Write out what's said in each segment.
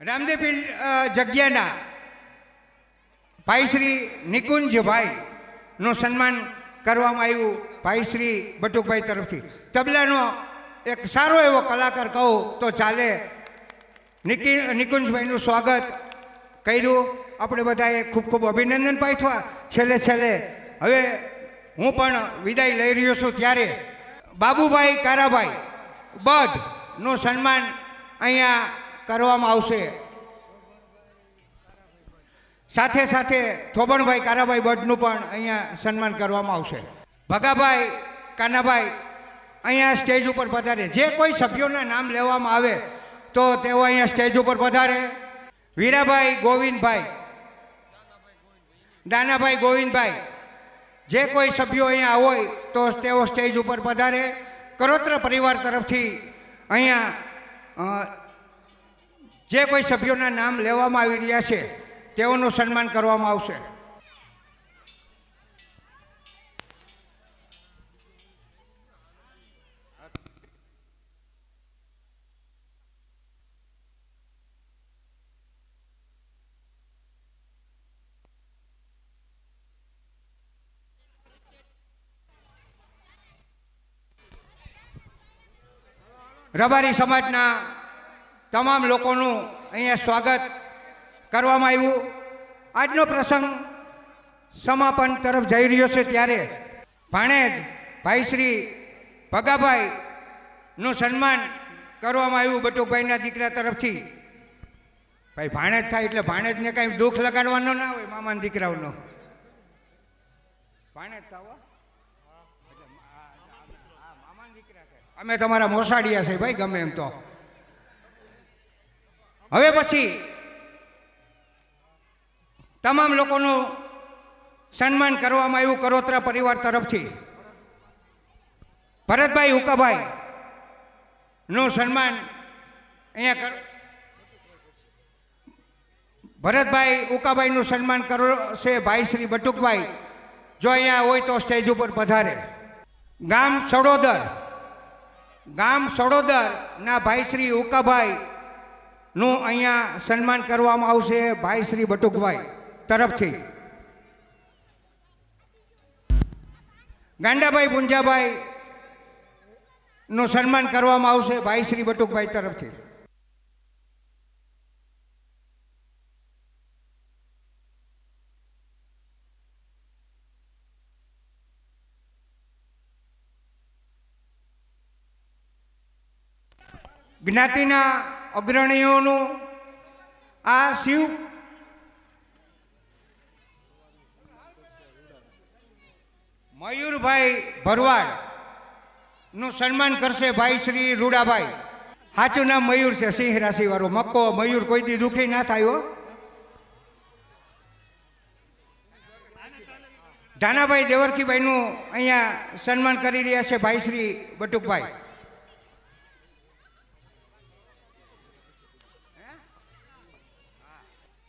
રામદેવપીર જગ્યાના ભાઈ શ્રી નિકુંજભાઈનું સન્માન કરવામાં આવ્યું ભાઈ શ્રી બટુકભાઈ તરફથી. તબલાનો એક સારો એવો કલાકાર કહું તો ચાલે. નિકુંજભાઈનું સ્વાગત કર્યું. આપણે બધાએ ખૂબ ખૂબ અભિનંદન પાઠવા. છેલ્લે હવે હું પણ વિદાય લઈ રહ્યો છું ત્યારે બાબુભાઈ કારાભાઈ બધનું સન્માન અહીંયા કરવામાં આવશે. સાથે સાથે થોબણભાઈ કારાભાઈ બઢનું પણ અહીંયા સન્માન કરવામાં આવશે. ભગાભાઈ કાનાભાઈ અહીંયા સ્ટેજ ઉપર પધારે. જે કોઈ સભ્યોના નામ લેવામાં આવે તો તેઓ અહીંયા સ્ટેજ ઉપર પધારે. વીરાભાઈ ગોવિંદભાઈ, દાનાભાઈ ગોવિંદભાઈ, જે કોઈ સભ્યો અહીંયા હોય તો તેઓ સ્ટેજ ઉપર પધારે. કરોત્ર પરિવાર તરફથી અહીંયા જે કોઈ સભ્યોના નામ લેવામાં આવી રહ્યા છે તેઓનું સન્માન કરવામાં આવશે. રબારી સમાજના તમામ લોકોનું અહીંયા સ્વાગત કરવામાં આવ્યું. આજનો પ્રસંગ સમાપન તરફ જઈ રહ્યો છે ત્યારે ભાણેજ ભાઈ શ્રી ભગાભાઈનું સન્માન કરવામાં આવ્યું બટુકભાઈના દીકરા તરફથી. ભાઈ ભાણેજ થાય એટલે ભાણેજને કાંઈ દુઃખ લગાડવાનો ના હોય. મામાના દીકરાઓનો ભાણેજ થાવ. અમે તમારા મોસાડિયા છે ભાઈ, ગમે એમ તો. હવે પછી તમામ લોકોનું સન્માન કરવામાં આવ્યું કરોત્રા પરિવાર તરફથી. ભરતભાઈ ઉકાભાઈ નું સન્માન અહીંયા ભરતભાઈ ઉકાભાઈનું સન્માન કરશે ભાઈ શ્રી બટુકભાઈ. જો અહીંયા હોય તો સ્ટેજ ઉપર પધારે. ગામ સડોદરના ભાઈ શ્રી ઉકાભાઈ નું અહીંયા સન્માન કરવામાં આવશે ભાઈ શ્રી બટુકભાઈ તરફથી. ગાંડાભાઈ પુંજાભાઈ નું સન્માન કરવામાં આવશે ભાઈ શ્રી બટુકભાઈ તરફથી. જ્ઞાતિના અગ્રણીઓનું આ શિવ મયુરભાઈ ભરવાડ નું સન્માન કરશે ભાઈ શ્રી રૂડાભાઈ. સાચું નામ મયુર છે, સિંહ રાશિ વાળો મક્કો મયુર. કોઈ દી દુઃખી ના થાય. ધાનાભાઈ દેવરકીભાઈનું અહીંયા સન્માન કરી રહ્યા છે ભાઈ શ્રી બટુકભાઈ.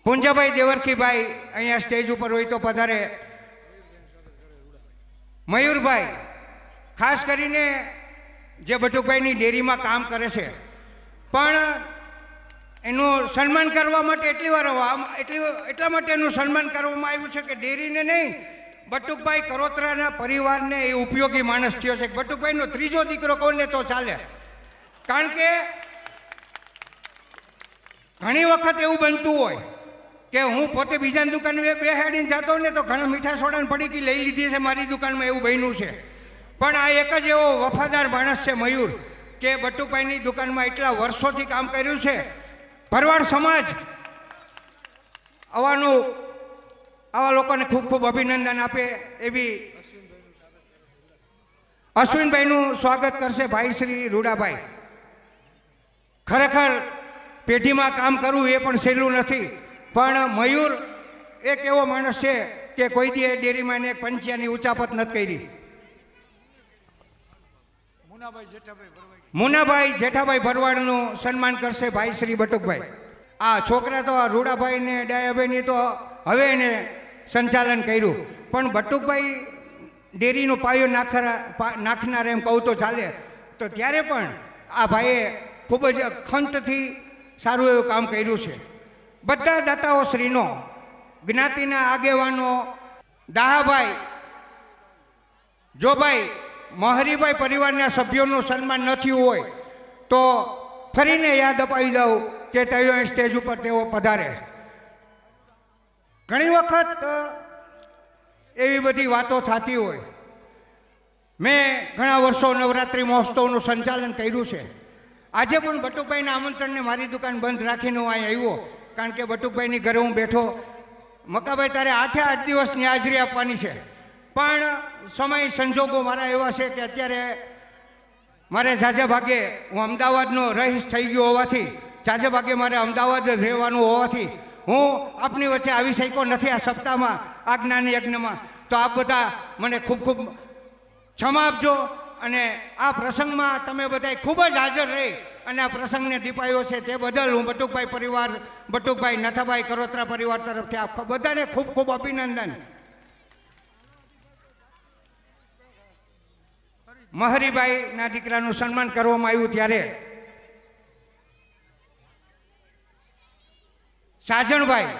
પુંજાભાઈ દેવરકીભાઈ અહીંયા સ્ટેજ ઉપર હોય તો પધારે. મયુરભાઈ ખાસ કરીને જે બટુકભાઈની ડેરીમાં કામ કરે છે, પણ એનું સન્માન કરવા માટે એટલા માટે એનું સન્માન કરવામાં આવ્યું છે કે ડેરીને નહીં, બટુકભાઈ કરોત્રાના પરિવારને એ ઉપયોગી માણસ થયો છે. બટુકભાઈનો ત્રીજો દીકરો કોને તો ચાલે. કારણ કે ઘણી વખત એવું બનતું હોય કે હું પોતે બીજાની દુકાને બેહાડીને જતો ને તો ઘણા મીઠા સોડાની પડીકી લઈ લીધી છે મારી દુકાનમાં, એવું બન્યું છે. પણ આ એક જ એવો વફાદાર માણસ છે મયુર કે બટુકભાઈની દુકાનમાં એટલા વર્ષોથી કામ કર્યું છે. ભરવાડ સમાજ આવા લોકોને ખૂબ ખૂબ અભિનંદન આપે એવી અશ્વિનભાઈનું સ્વાગત કરશે ભાઈ શ્રી રૂડાભાઈ. ખરેખર પેઢીમાં કામ કરવું એ પણ સહેલું નથી, પણ મયુર એક એવો માણસ છે કે કોઈ દી ડેરીમાં એક પંચ્યાની ઉચાપત નથી કરી. મુનાભાઈ જેઠાભાઈ ભરવાડનું સન્માન કરશે ભાઈ શ્રી બટુકભાઈ. આ છોકરા તો રૂડાભાઈ ને ડાયાભાઈની તો હવે એને સંચાલન કર્યું, પણ બટુકભાઈ ડેરીનો પાયો નાખનાર એમ કહું તો ચાલે. તો ત્યારે પણ આ ભાઈએ ખૂબ જ ખંતથી સારું એવું કામ કર્યું છે. બધા દાતાઓ શ્રીનો, જ્ઞાતિના આગેવાનો, દાહાભાઈ, જોભાઈ, મહરીભાઈ પરિવારના સભ્યોનું સન્માન ન થયું હોય તો ફરીને યાદ અપાવી દઉં કે તેઓ સ્ટેજ ઉપર તેઓ પધારે. ઘણી વખત એવી બધી વાતો થતી હોય. મેં ઘણા વર્ષો નવરાત્રિ મહોત્સવનું સંચાલન કર્યું છે. આજે પણ બટુકભાઈના આમંત્રણને મારી દુકાન બંધ રાખીને હું અહીં આવ્યો, કારણ કે બટુકભાઈની ઘરે હું બેઠો. મકાભાઈ તારે 8 દિવસની હાજરી આપવાની છે, પણ સમય સંજોગો મારા એવા છે કે અત્યારે મારે ઝાઝા ભાગે હું અમદાવાદનો રહીશ થઈ ગયો હોવાથી, ઝાઝા ભાગે મારે અમદાવાદ જ રહેવાનું હોવાથી હું આપની વચ્ચે આવી શક્યો નથી આ સપ્તાહમાં, આ જ્ઞાન યજ્ઞમાં. તો આપ બધા મને ખૂબ ખૂબ ક્ષમા આપજો અને આ પ્રસંગમાં તમે બધા ખૂબ જ હાજર રહી અને આ પ્રસંગને દીપાયો છે તે બદલ હું બટુકભાઈ પરિવાર, બટુકભાઈ નથાભાઈ કરોત્રા પરિવાર તરફથી આપ બધાને ખૂબ ખૂબ અભિનંદન. મહરીભાઈના દીકરાનું સન્માન કરવામાં આવ્યું ત્યારે સાજણભાઈ,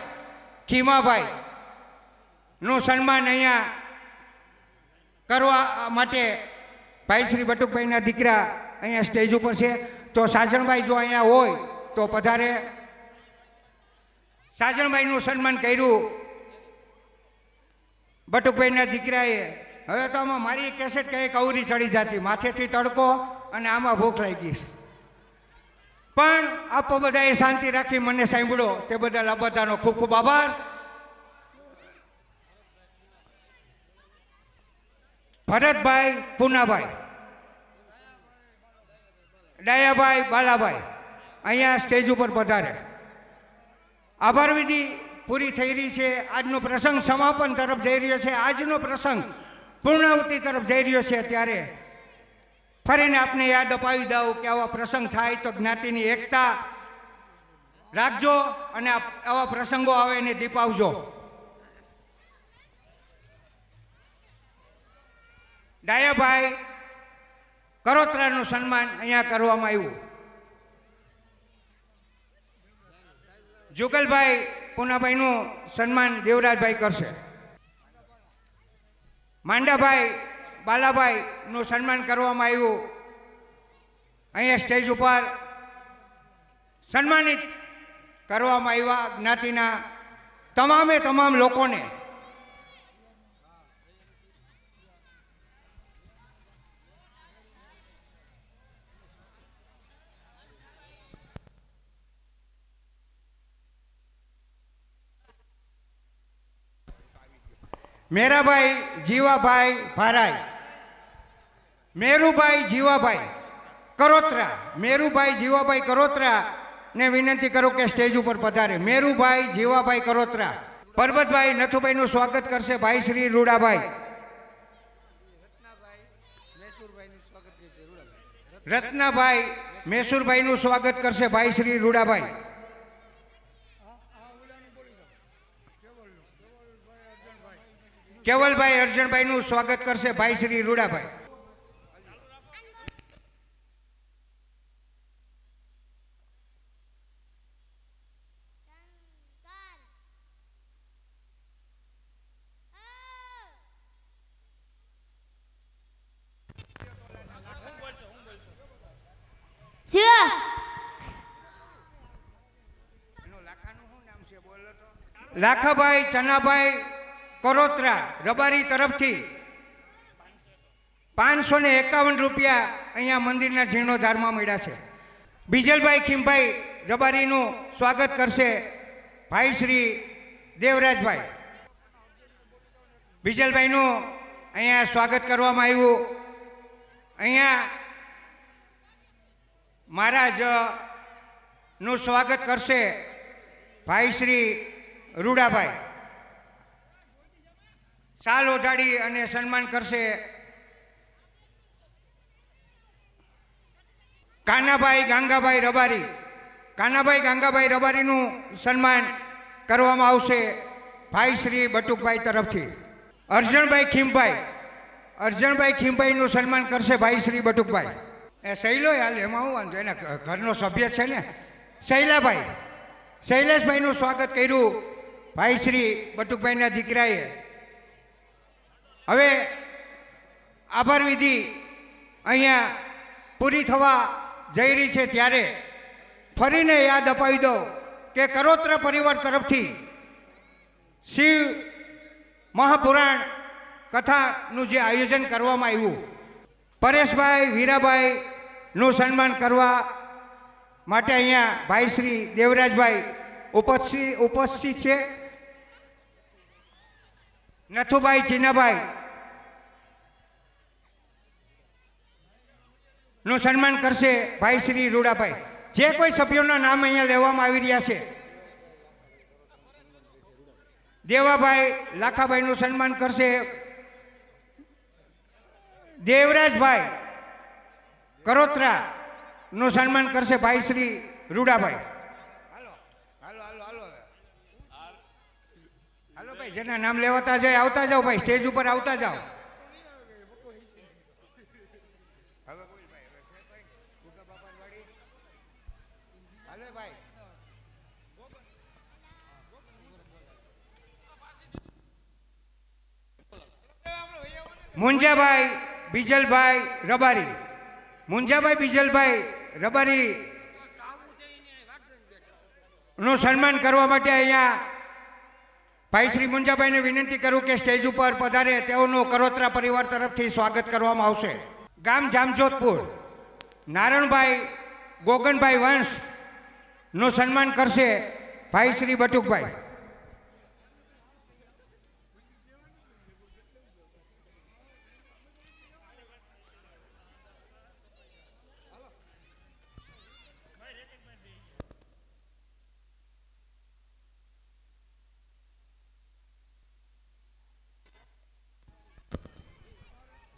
ખીમાભાઈ નું સન્માન અહીંયા કરવા માટે ભાઈ શ્રી બટુકભાઈના દીકરા અહીંયા સ્ટેજ ઉપર છે. તો સાજણભાઈ જો અહીંયા હોય તો પધારે. સાજણભાઈનું સન્માન કર્યું બટુકભાઈના દીકરાએ. હવે તો આમાં મારી કેસેટ કંઈક અવરી ચડી જતી, માથેથી તડકો અને આમાં ભૂખ લાગી. પણ આપ બધાએ શાંતિ રાખી મને સાંભળો તે બદલ આ બધાનો ખૂબ ખૂબ આભાર. ભરતભાઈ, પૂનાભાઈ, ડાયાભાઈ, બાલાભાઈ અહીંયા સ્ટેજ ઉપર પધારે. આભાર વિધિ પૂરી થઈ રહી છે. આજનો પ્રસંગ સમાપન તરફ જઈ રહ્યો છે. આજનો પ્રસંગ પૂર્ણાહુતિ તરફ જઈ રહ્યો છે. ત્યારે ફરીને આપને યાદ અપાવી દઉં કે આવા પ્રસંગ થાય તો જ્ઞાતિની એકતા રાખજો અને આવા પ્રસંગો આવે એને દીપાવજો. ડાયાભાઈ કરોત્રાનું સન્માન અહીંયા કરવામાં આવ્યું. જુગલભાઈ પૂનાભાઈનું સન્માન દેવરાજભાઈ કરશે. માંડાભાઈ, બાલાભાઈનું સન્માન કરવામાં આવ્યું. અહીંયા સ્ટેજ ઉપર સન્માનિત કરવામાં આવ્યા જ્ઞાતિના તમામે તમામ લોકોને. મેરાભાઈ જીવાભાઈ ભારાઈ, મેરુભાઈ જીવાભાઈ કરોત્રા, મેરુભાઈ જીવાભાઈ કરોત્રા ને વિનંતી કરું કે સ્ટેજ ઉપર પધારે. મેરુભાઈ જીવાભાઈ કરોત્રા. પરબતભાઈ નથુભાઈનું સ્વાગત કરશે ભાઈ શ્રી રૂડાભાઈ. રત્નાભાઈ મેસુરભાઈનું સ્વાગત કરશે ભાઈ શ્રી રૂડાભાઈ. કેવલભાઈ અર્જણભાઈનું સ્વાગત કરશે ભાઈ શ્રી રૂડાભાઈ. લાખાભાઈ ચનાભાઈ કરોત્રા રબારી તરફથી 551 રૂપિયા અહીંયા મંદિરના જીર્ણોદ્ધારમાં મળ્યા છે. બીજલભાઈ ખીમભાઈ રબારીનું સ્વાગત કરશે ભાઈ શ્રી દેવરાજભાઈ. બીજલભાઈનું અહીંયા સ્વાગત કરવામાં આવ્યું. અહીંયા મહારાજનું સ્વાગત કરશે ભાઈ શ્રી રૂડાભાઈ. શાલ ઓઢાડી અને સન્માન કરશે કાનાભાઈ ગાંગાભાઈ રબારી. કાનાભાઈ ગાંગાભાઈ રબારીનું સન્માન કરવામાં આવશે ભાઈ શ્રી બટુકભાઈ તરફથી. અર્જણભાઈ ખીમભાઈ, અર્જણભાઈ ખીમભાઈનું સન્માન કરશે ભાઈ શ્રી બટુકભાઈ. એ સહેલો હાલ, એમાં હું વાંધો, એના ઘરનો સભ્ય છે ને. શૈલેષભાઈનું સ્વાગત કર્યું ભાઈ શ્રી બટુકભાઈના દીકરાએ. હવે આભાર વિધિ અહીંયા પૂરી થવા જઈ રહી છે ત્યારે ફરીને યાદ અપાવી દઉં કે કરોત્રા પરિવાર તરફથી શિવ મહાપુરાણ કથાનું જે આયોજન કરવામાં આવ્યું, પરેશભાઈ વીરાભાઈનું સન્માન કરવા માટે અહીંયા ભાઈ શ્રી દેવરાજભાઈ ઉપસ્થિત છે. નથુભાઈ ચીનાભાઈ નું સન્માન કરશે ભાઈ શ્રી રૂડાભાઈ. જે કોઈ સભ્યોના નામ અહીંયા લેવામાં આવી રહ્યા છે, દેવાભાઈ લાખાભાઈનું સન્માન કરશે દેવરાજભાઈ કરોત્રા નું સન્માન કરશે ભાઈ શ્રી રૂડાભાઈ. હાલો હાલો હાલો હાલો હાલો ભાઈ, જેના નામ લેવાતા જાય આવતા જાઓ ભાઈ, સ્ટેજ ઉપર આવતા જાઓ. મુંજાભાઈ બીજલભાઈ રબારી, નું સન્માન કરવા માટે અહીંયા ભાઈ શ્રી મુંજાભાઈને વિનંતી કરું કે સ્ટેજ ઉપર પધારે. તેઓનું કરોત્રા પરિવાર તરફથી સ્વાગત કરવામાં આવશે. ગામ જામજોધપુર નારણભાઈ ગોગનભાઈ વંશ નું સન્માન કરશે ભાઈ શ્રી બટુકભાઈ.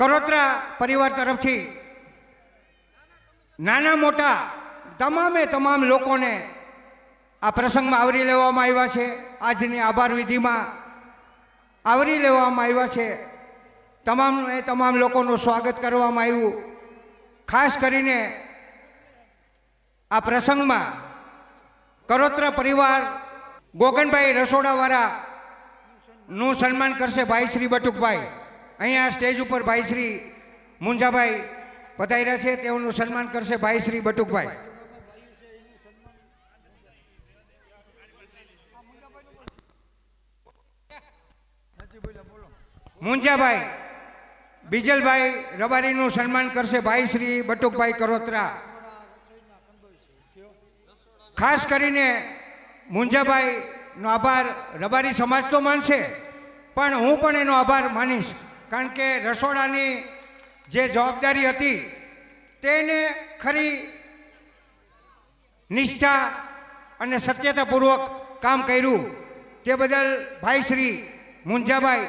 કરોત્રા પરિવાર તરફથી નાના મોટા તમામ લોકોને આ પ્રસંગમાં આવરી લેવામાં આવ્યા છે. આજની આભાર વિધિમાં આવરી લેવામાં આવ્યા છે. તમામ લોકોનું સ્વાગત કરવામાં આવ્યું. ખાસ કરીને આ પ્રસંગમાં કરોત્રા પરિવાર ગોગનભાઈ રસોડાવાળા નું સન્માન કરશે ભાઈ શ્રી બટુકભાઈ. અહીંયા સ્ટેજ ઉપર ભાઈ શ્રી મુંજાભાઈ પધાર્યા છે, તેઓનું સન્માન કરશે ભાઈ શ્રી બટુકભાઈ. મુંજાભાઈ બીજલભાઈ રબારીનું સન્માન કરશે ભાઈ શ્રી બટુકભાઈ કરોત્રા. ખાસ કરીને મુંજાભાઈનો આભાર રબારી સમાજ તો માનશે, પણ હું પણ એનો આભાર માનીશ. કારણ કે રસોડાની જે જવાબદારી હતી તેને ખરી નિષ્ઠા અને સત્યતાપૂર્વક કામ કર્યું. તે બદલ ભાઈ શ્રી મુંજાભાઈ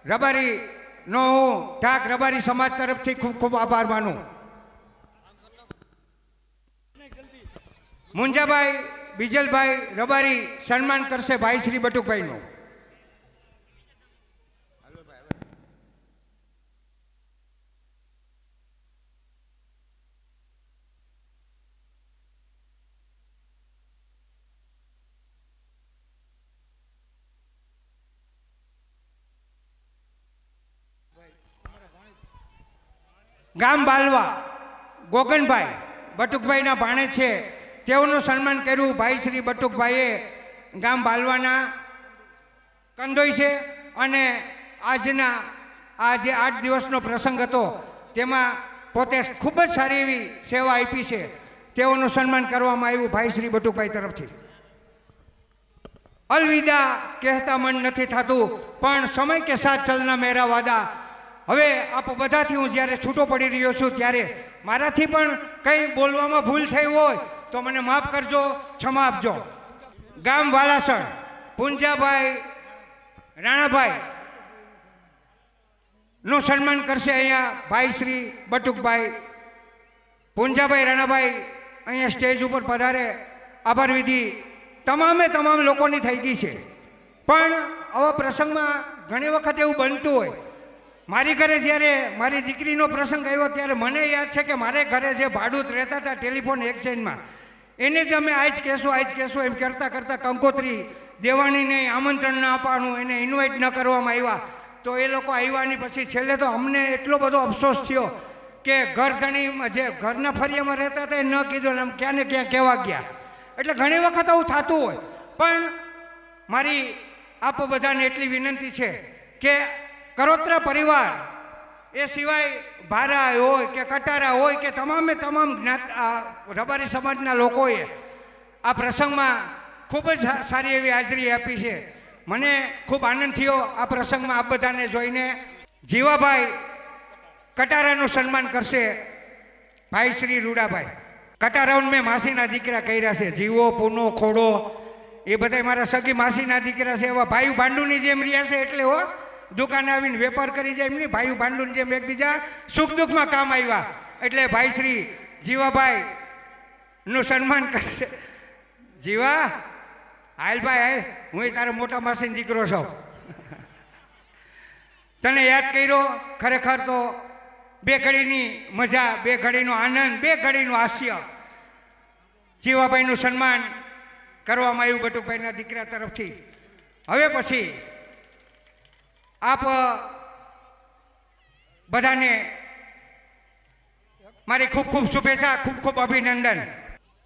રબારીનો હું ઢાક રબારી સમાજ તરફથી ખૂબ ખૂબ આભાર માનું. મુંજાભાઈ બીજલભાઈ રબારી સન્માન કરશે ભાઈ શ્રી બટુકભાઈનું. ગામ બાલવા ગોગનભાઈ બટુકભાઈના ભાણે છે, તેઓનું સન્માન કર્યું ભાઈ શ્રી બટુકભાઈએ. ગામ બાલવાના કંદોઈ છે અને આજના આ જે 8 દિવસનો પ્રસંગ હતો તેમાં પોતે ખૂબ જ સારી એવી સેવા આપી છે. તેઓનું સન્માન કરવામાં આવ્યું ભાઈ શ્રી બટુકભાઈ તરફથી. અલવિદા કહેતા મન નથી થતું, પણ સમય કે સાથ ચલના મેરા વાદા. હવે આપ બધાથી હું જ્યારે છૂટો પડી રહ્યો છું ત્યારે મારાથી પણ કંઈ બોલવામાં ભૂલ થઈ હોય તો મને માફ કરજો, ક્ષમા આપજો. ગામ વાલાસણ પુંજાભાઈ રાણાભાઈ નું સન્માન કરશે અહીંયા ભાઈ શ્રી બટુકભાઈ. પુંજાભાઈ રાણાભાઈ અહીંયા સ્ટેજ ઉપર પધારે. આભાર વિધિ તમામ લોકોની થઈ ગઈ છે, પણ આવા પ્રસંગમાં ઘણી વખત એવું બનતું હોય. મારી ઘરે જ્યારે મારી દીકરીનો પ્રસંગ આવ્યો ત્યારે મને યાદ છે કે મારે ઘરે જે ભાડૂત રહેતા હતા ટેલિફોન એક્સચેન્જમાં, એને જ અમે આજ કહેશું એમ કરતાં કરતાં કંકોત્રી દેવાણીને આમંત્રણ ન આપવાનું, એને ઇન્વાઇટ ન કરવામાં આવ્યા. તો એ લોકો આવ્યાની પછી છેલ્લે તો અમને એટલો બધો અફસોસ થયો કે ઘરધણીમાં જે ઘરના ફરિયામાં રહેતા હતા એ ન કીધું, આમ ક્યાં ને ક્યાં કહેવા ગયા. એટલે ઘણી વખત આવું થતું હોય. પણ મારી આપ બધાને એટલી વિનંતી છે કે કરોત્રા પરિવાર એ સિવાય ભારા હોય કે કટારા હોય કે તમામે તમામ રબારી સમાજના લોકોએ આ પ્રસંગમાં ખૂબ જ સારી એવી હાજરી આપી છે. મને ખૂબ આનંદ થયો આ પ્રસંગમાં આપ બધાને જોઈને. જીવાભાઈ કટારાનું સન્માન કરશે ભાઈ શ્રી રૂડાભાઈ. કટારાઓને મેં માસીના દીકરા કર્યા છે. જીવો, પૂનો, ખોડો એ બધા મારા સગી માસીના દીકરા છે. એવા ભાઈ ભાંડુની જેમ રહ્યા છે. એટલે હો દુકાને આવીને વેપાર કરી જાય એમ નહીં, ભાઈ ભાંડુની જેમ એકબીજા સુખ દુઃખમાં કામ આવ્યા. એટલે ભાઈ શ્રી જીવાભાઈ નું સન્માન કરશે. જીવા હાલ ભાઈ હાલ, હું તારો મોટા માસીનો દીકરો છું. તને યાદ કર્યો. ખરેખર તો બે ઘડીની મજા, બે ઘડીનો આનંદ, બે ઘડીનું હાસ્ય. જીવાભાઈનું સન્માન કરવામાં આવ્યું બટુકભાઈના દીકરા તરફથી. હવે પછી આપ બધાને મારી ખૂબ ખૂબ શુભેચ્છા, ખૂબ ખૂબ અભિનંદન.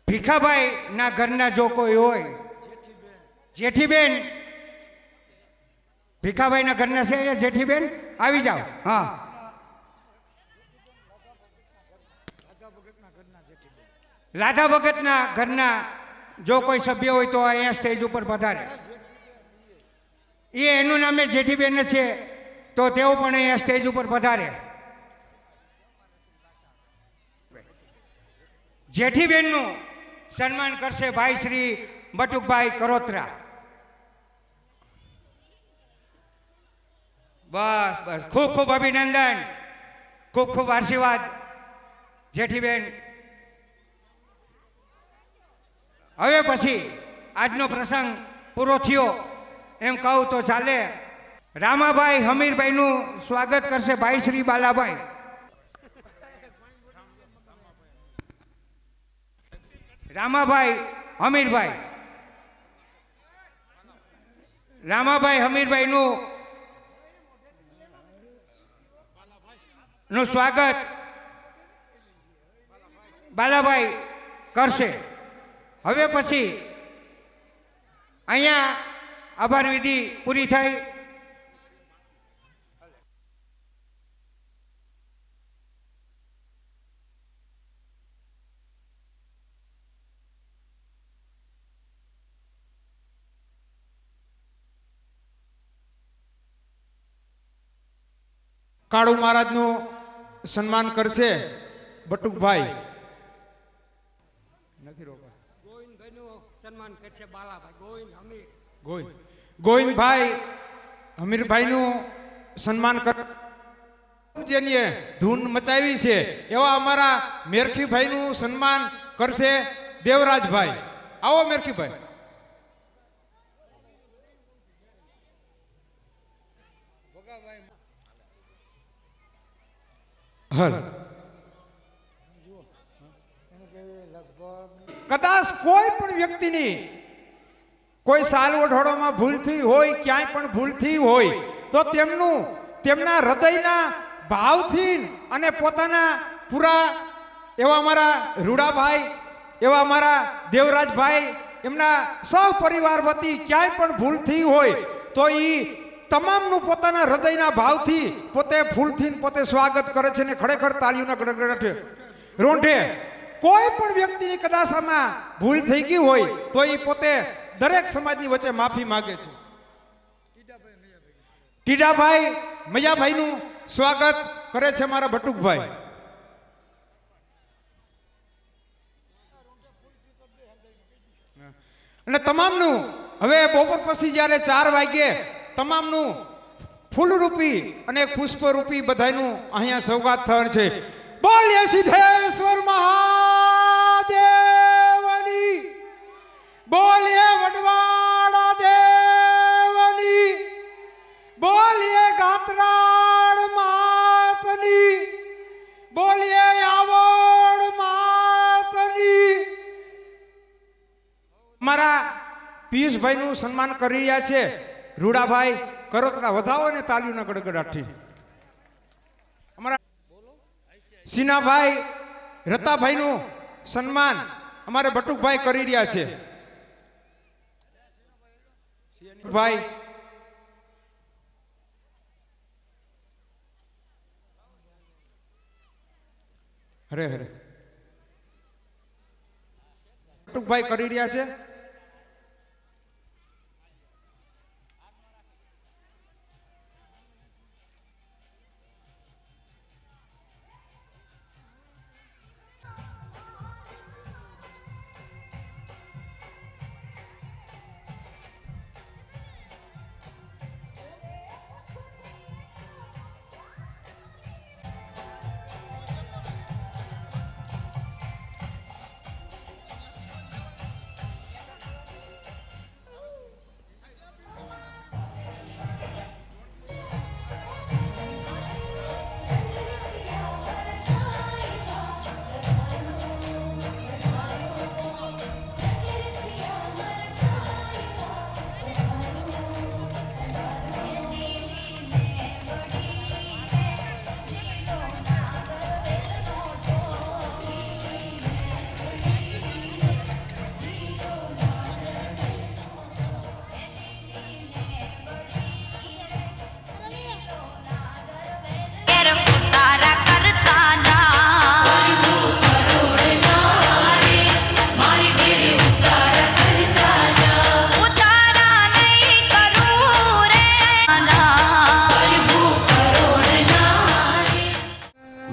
ભીખાભાઈના ઘરના જો કોઈ હોય, જેઠીબેન, ભીખાભાઈના ઘરના છે જેઠીબેન, આવી જાઓ. હા, લાધા ભગતના ઘરના જો કોઈ સભ્ય હોય તો અહીંયા સ્ટેજ ઉપર પધારે. એનું નામે જેઠીબેન છે તો તેઓ પણ અહીંયા સ્ટેજ ઉપર પધારે. જેઠીબેનનું સન્માન કરશે ભાઈ શ્રી બટુકભાઈ કરોત્રા. બસ બસ, ખૂબ ખૂબ અભિનંદન, ખૂબ ખૂબ આશીર્વાદ જેઠીબેન. હવે પછી આજનો પ્રસંગ પૂરો થયો એમ કહું તો ચાલે. રામાભાઈ હમીરભાઈનું સ્વાગત કરશે ભાઈ શ્રી બાલાભાઈ. રામાભાઈ હમીરભાઈ, રામાભાઈ હમીરભાઈનું સ્વાગત બાલાભાઈ કરશે. હવે પછી અહીંયા આભાર વિધિ પૂરી થઈ. કાળુ મહારાજનું સન્માન કરશે બટુકભાઈ. ગોવિંદભાઈ હમીરભાઈનું સન્માન કર, જેની ધૂન મચાવી છે એવા અમારા મેરખીભાઈનું સન્માન કરશે દેવરાજભાઈ. આવો મેરખીભાઈ. કદાચ કોઈ પણ વ્યક્તિની કોઈ સાલ ઓઢોળોમાં ભૂલ થઈ હોય, ક્યાંય પણ ભૂલ થઈ હોય તો તેમના હૃદયના ભાવથી અને પોતાના પૂરા એવા અમારા રૂડાભાઈ, એવા અમારા દેવરાજભાઈ, એમના સૌ પરિવાર વતી ક્યાંય પણ ભૂલ થઈ હોય તો એ તમામનું પોતાના હૃદયના ભાવથી પોતે ફૂલથી પોતે સ્વાગત કરે છે ને ખરેખર તાલીઓના ગડગડાટે રોંઢે. કોઈ પણ વ્યક્તિની કદાચ આમાં ભૂલ થઈ ગઈ હોય તો એ પોતે દરેક સમાજની વચ્ચે માફી માંગે છે. ટીડાભાઈ મૈયાભાઈનું સ્વાગત કરે છે મારા બટુકભાઈ. અને તમામનું હવે બપોર પછી જ્યારે 4 વાગ્યે તમામનું ફૂલરૂપી અને પુષ્પરૂપી બધાનું અહીંયા સૌગાત થવાનું છે. બોલીએ સિદ્ધેશ્વર મહાદેવની, બોલીએ વડવાડા દેવની, બોલીએ ગાત્રાળ માતની, બોલીએ આવડ માતની. પિયુષભાઈનું સન્માન કરી રહ્યા છે. રૂડાભાઈ કરોતરા વધાવો ને તાલીઓના ગડગડાટથી. અમારા સિનાભાઈ રતાભાઈનું સન્માન અમારે બટુકભાઈ કરી રહ્યા છે. ભાઈ હરે હરે બટુકભાઈ કરી રહ્યા છે.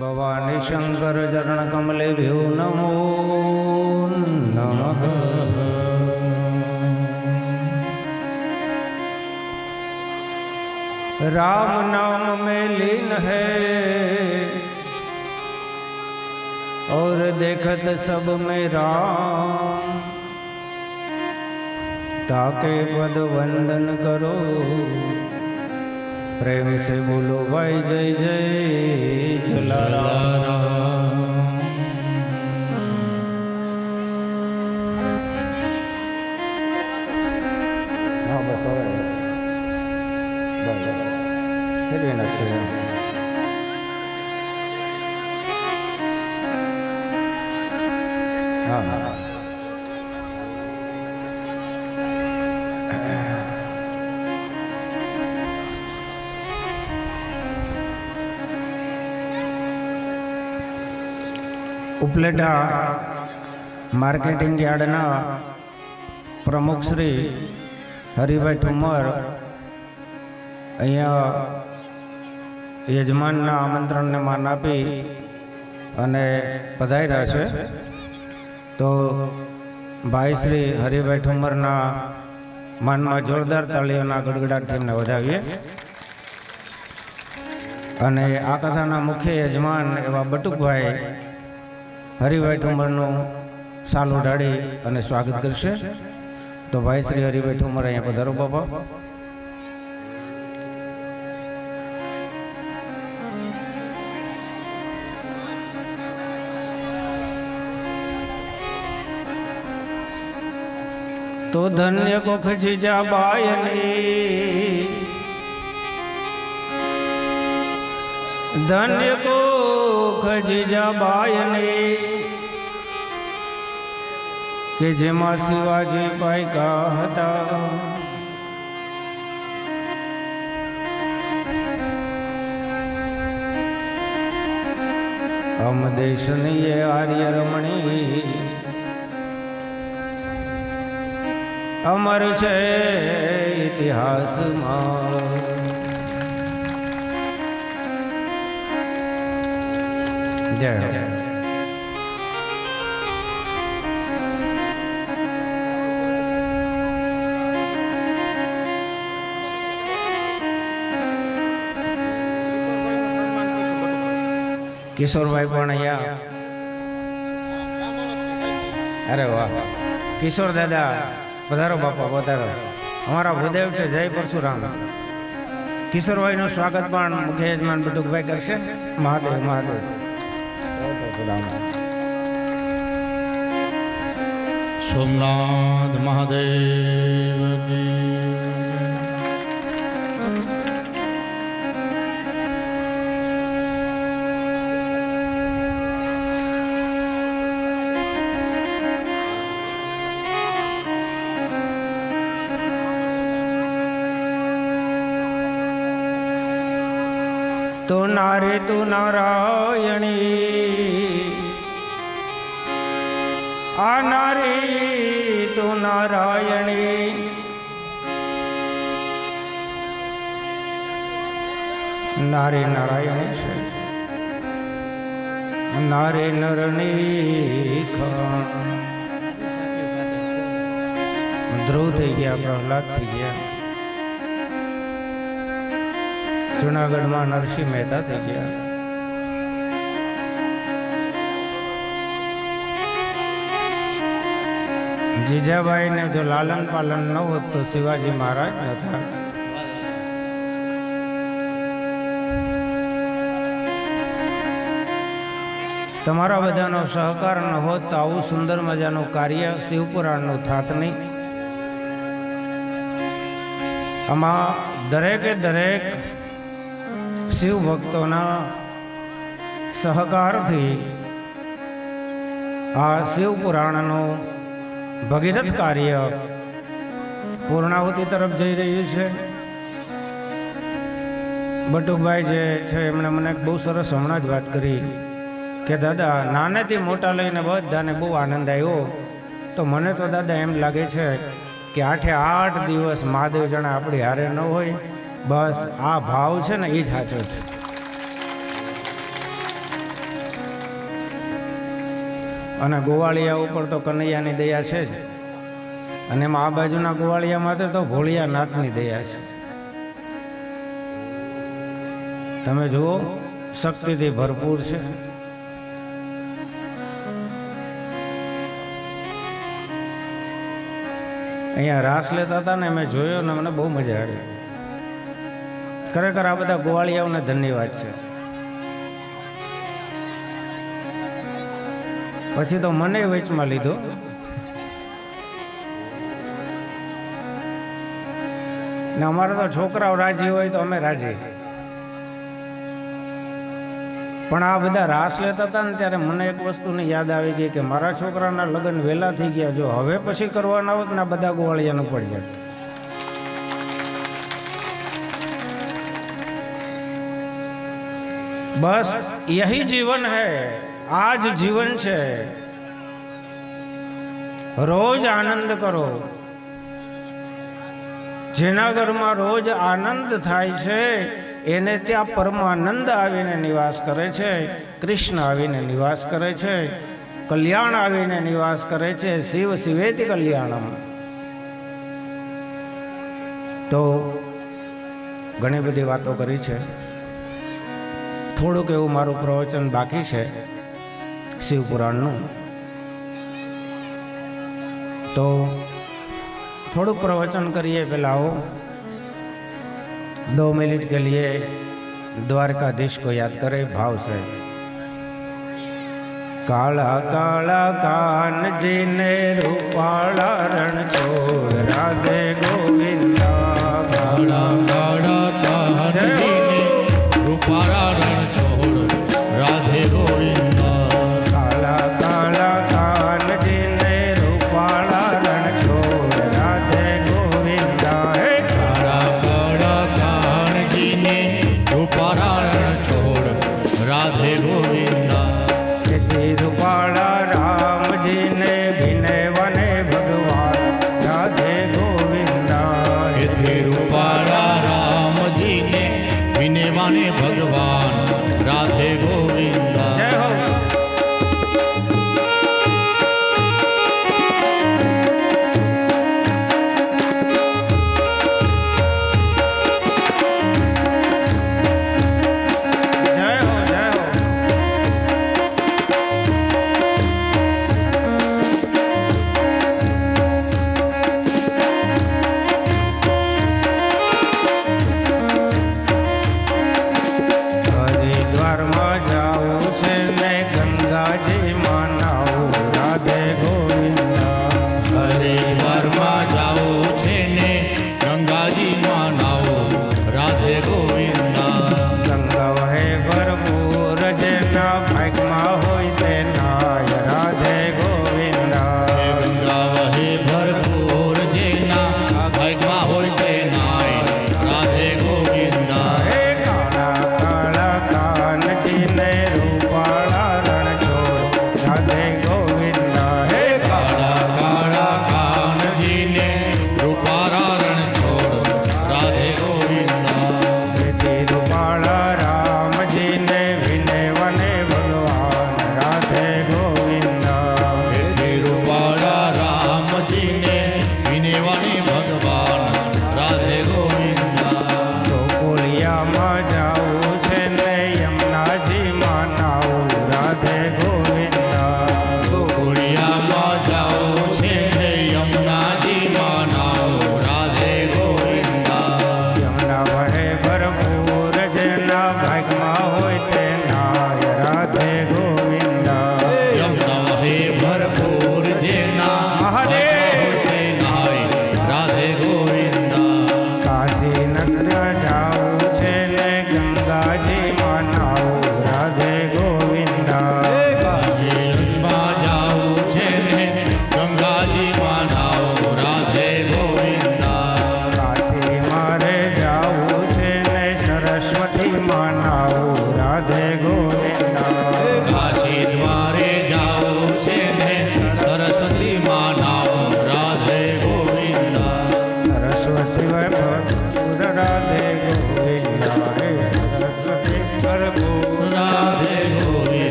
ભવાની શંકર ચરણ કમલે ભ્યો નમો નમઃ. राम नाम में लीन है और देखत सब में राम, ताके पद वंदन करो प्रेम से बोलो भाई जय जय जलाराम. हाँ बस फिर नक्शे हाँ हाँ ઉપલેટા માર્કેટિંગ યાર્ડના પ્રમુખ શ્રી હરિભાઈ ઠુમર અહીંયા યજમાનના આમંત્રણને માન આપી અને પધાર્યા છે. તો ભાઈ શ્રી હરિભાઈ ઠુમરના માનમાં જોરદાર તાળીઓના ગડગડાટથી એમને વધાવીએ. અને આ કથાના મુખ્ય યજમાન એવા બટુકભાઈ હરિભાઈ ઠુમરનું સાલ ઉડાડી અને સ્વાગત કરશે. તો ભાઈ શ્રી હરિભાઈ ઠુમર અહીંયા પધારો બાપા. तो धन्य को खिजा बायनी, धन्य को खिजा बायनी के जेमा शिवाजी भाई का हता. हम देश ने ये आर्य रमणी अमर छे इतिहास में. जय किशोरभाई पण अहिया. अरे वाह किशोर दादा पधारो बापा पधारो. हमारा भूदेव से जय परशुराम. किशोरभाई નું સ્વાગત પણ મુખ્ય યજમાન બટુકભાઈ કરશે. મહાદેવ મહાદેવ જય પરશુરામ. સોમનાથ મહાદેવ કી તો નારે તું નારાયણી આ નારી તું નારાયણી નારી નારાયણી છે નારે નરની ધ્રુવ થઈ ગયા પ્રહલાદ થઈ ગયા જુનાગઢમાં નરસિંહ મહેતા થઈ ગયા જીજાબાઈને જો લાલન પાલન ન હોત તો શિવાજી મહારાજ ન થાત તમારા બધાનો સહકાર ન હોત તો આવું સુંદર મજાનું કાર્ય શિવપુરાણનું થાત નહીં આમાં દરેકે દરેક શિવ ભક્તોના સહકારથી આ શિવ પુરાણનું ભગીરથ કાર્ય પૂર્ણાહુતિ તરફ જઈ રહ્યું છે બટુકભાઈ જે છે એમણે મને બહુ સરસ હમણાં જ વાત કરી કે દાદા નાનેથી મોટા લઈને બધાને બહુ આનંદ આવ્યો તો મને તો દાદા એમ લાગે છે કે 8 દિવસ મહાદેવ જણા આપણી હારે ન હોય બસ આ ભાવ છે ને એ જ સાચો છે અને ગોવાળિયા ઉપર તો કનૈયાની દયા છે જ અને એમાં આ બાજુના ગોવાળિયા માટે તો ભોળિયા નાથની દયા છે તમે જુઓ શક્તિથી ભરપૂર છે અહીંયા રાસ લેતા હતા ને મેં જોયો ને મને બહુ મજા આવી ખરેખર આ બધા ગોવાળિયાઓને ધન્યવાદ છે પછી તો મને વેચમાં લીધો ને અમારે તો છોકરાઓ રાજી હોય તો અમે રાજી પણ આ બધા રાસ લેતા હતા ને ત્યારે મને એક વસ્તુની યાદ આવી ગઈ કે મારા છોકરાના લગ્ન વહેલા થઈ ગયા જો હવે પછી કરવાના હોત ને બધા ગોવાળિયાનું પડી જાય बस यही जीवन है आज जीवन છે રોજ આનંદ કરો જેના ઘરમાં રોજ આનંદ થાય છે એને ત્યાં પરમાનંદ આવીને નિવાસ કરે છે કૃષ્ણ આવીને નિવાસ કરે છે કલ્યાણ આવીને નિવાસ કરે છે શિવ શિવેતિ કલ્યાણમ તો ઘણી બધી વાતો કરી છે થોડુંક એવું મારું પ્રવચન બાકી છે શિવપુરાણનું તો થોડુંક प्रवचन करिए पहला हो 2 मिनट के लिए द्वारकाधीश को याद करें भाव से काला काला कान जिने रूपाला रण छोड़ राधे गोविंदा काला काला कान जिने रूपाला रण छोड़ राधे गोविंदा काला काला कान जिने रूपाला रण छोड़ राधे गोविंदा काला काला कान जिने रूपाला रण छोड़ राधे गोविंदा रूपाला राम जी ने भिने वने भगवान राधे गोविंद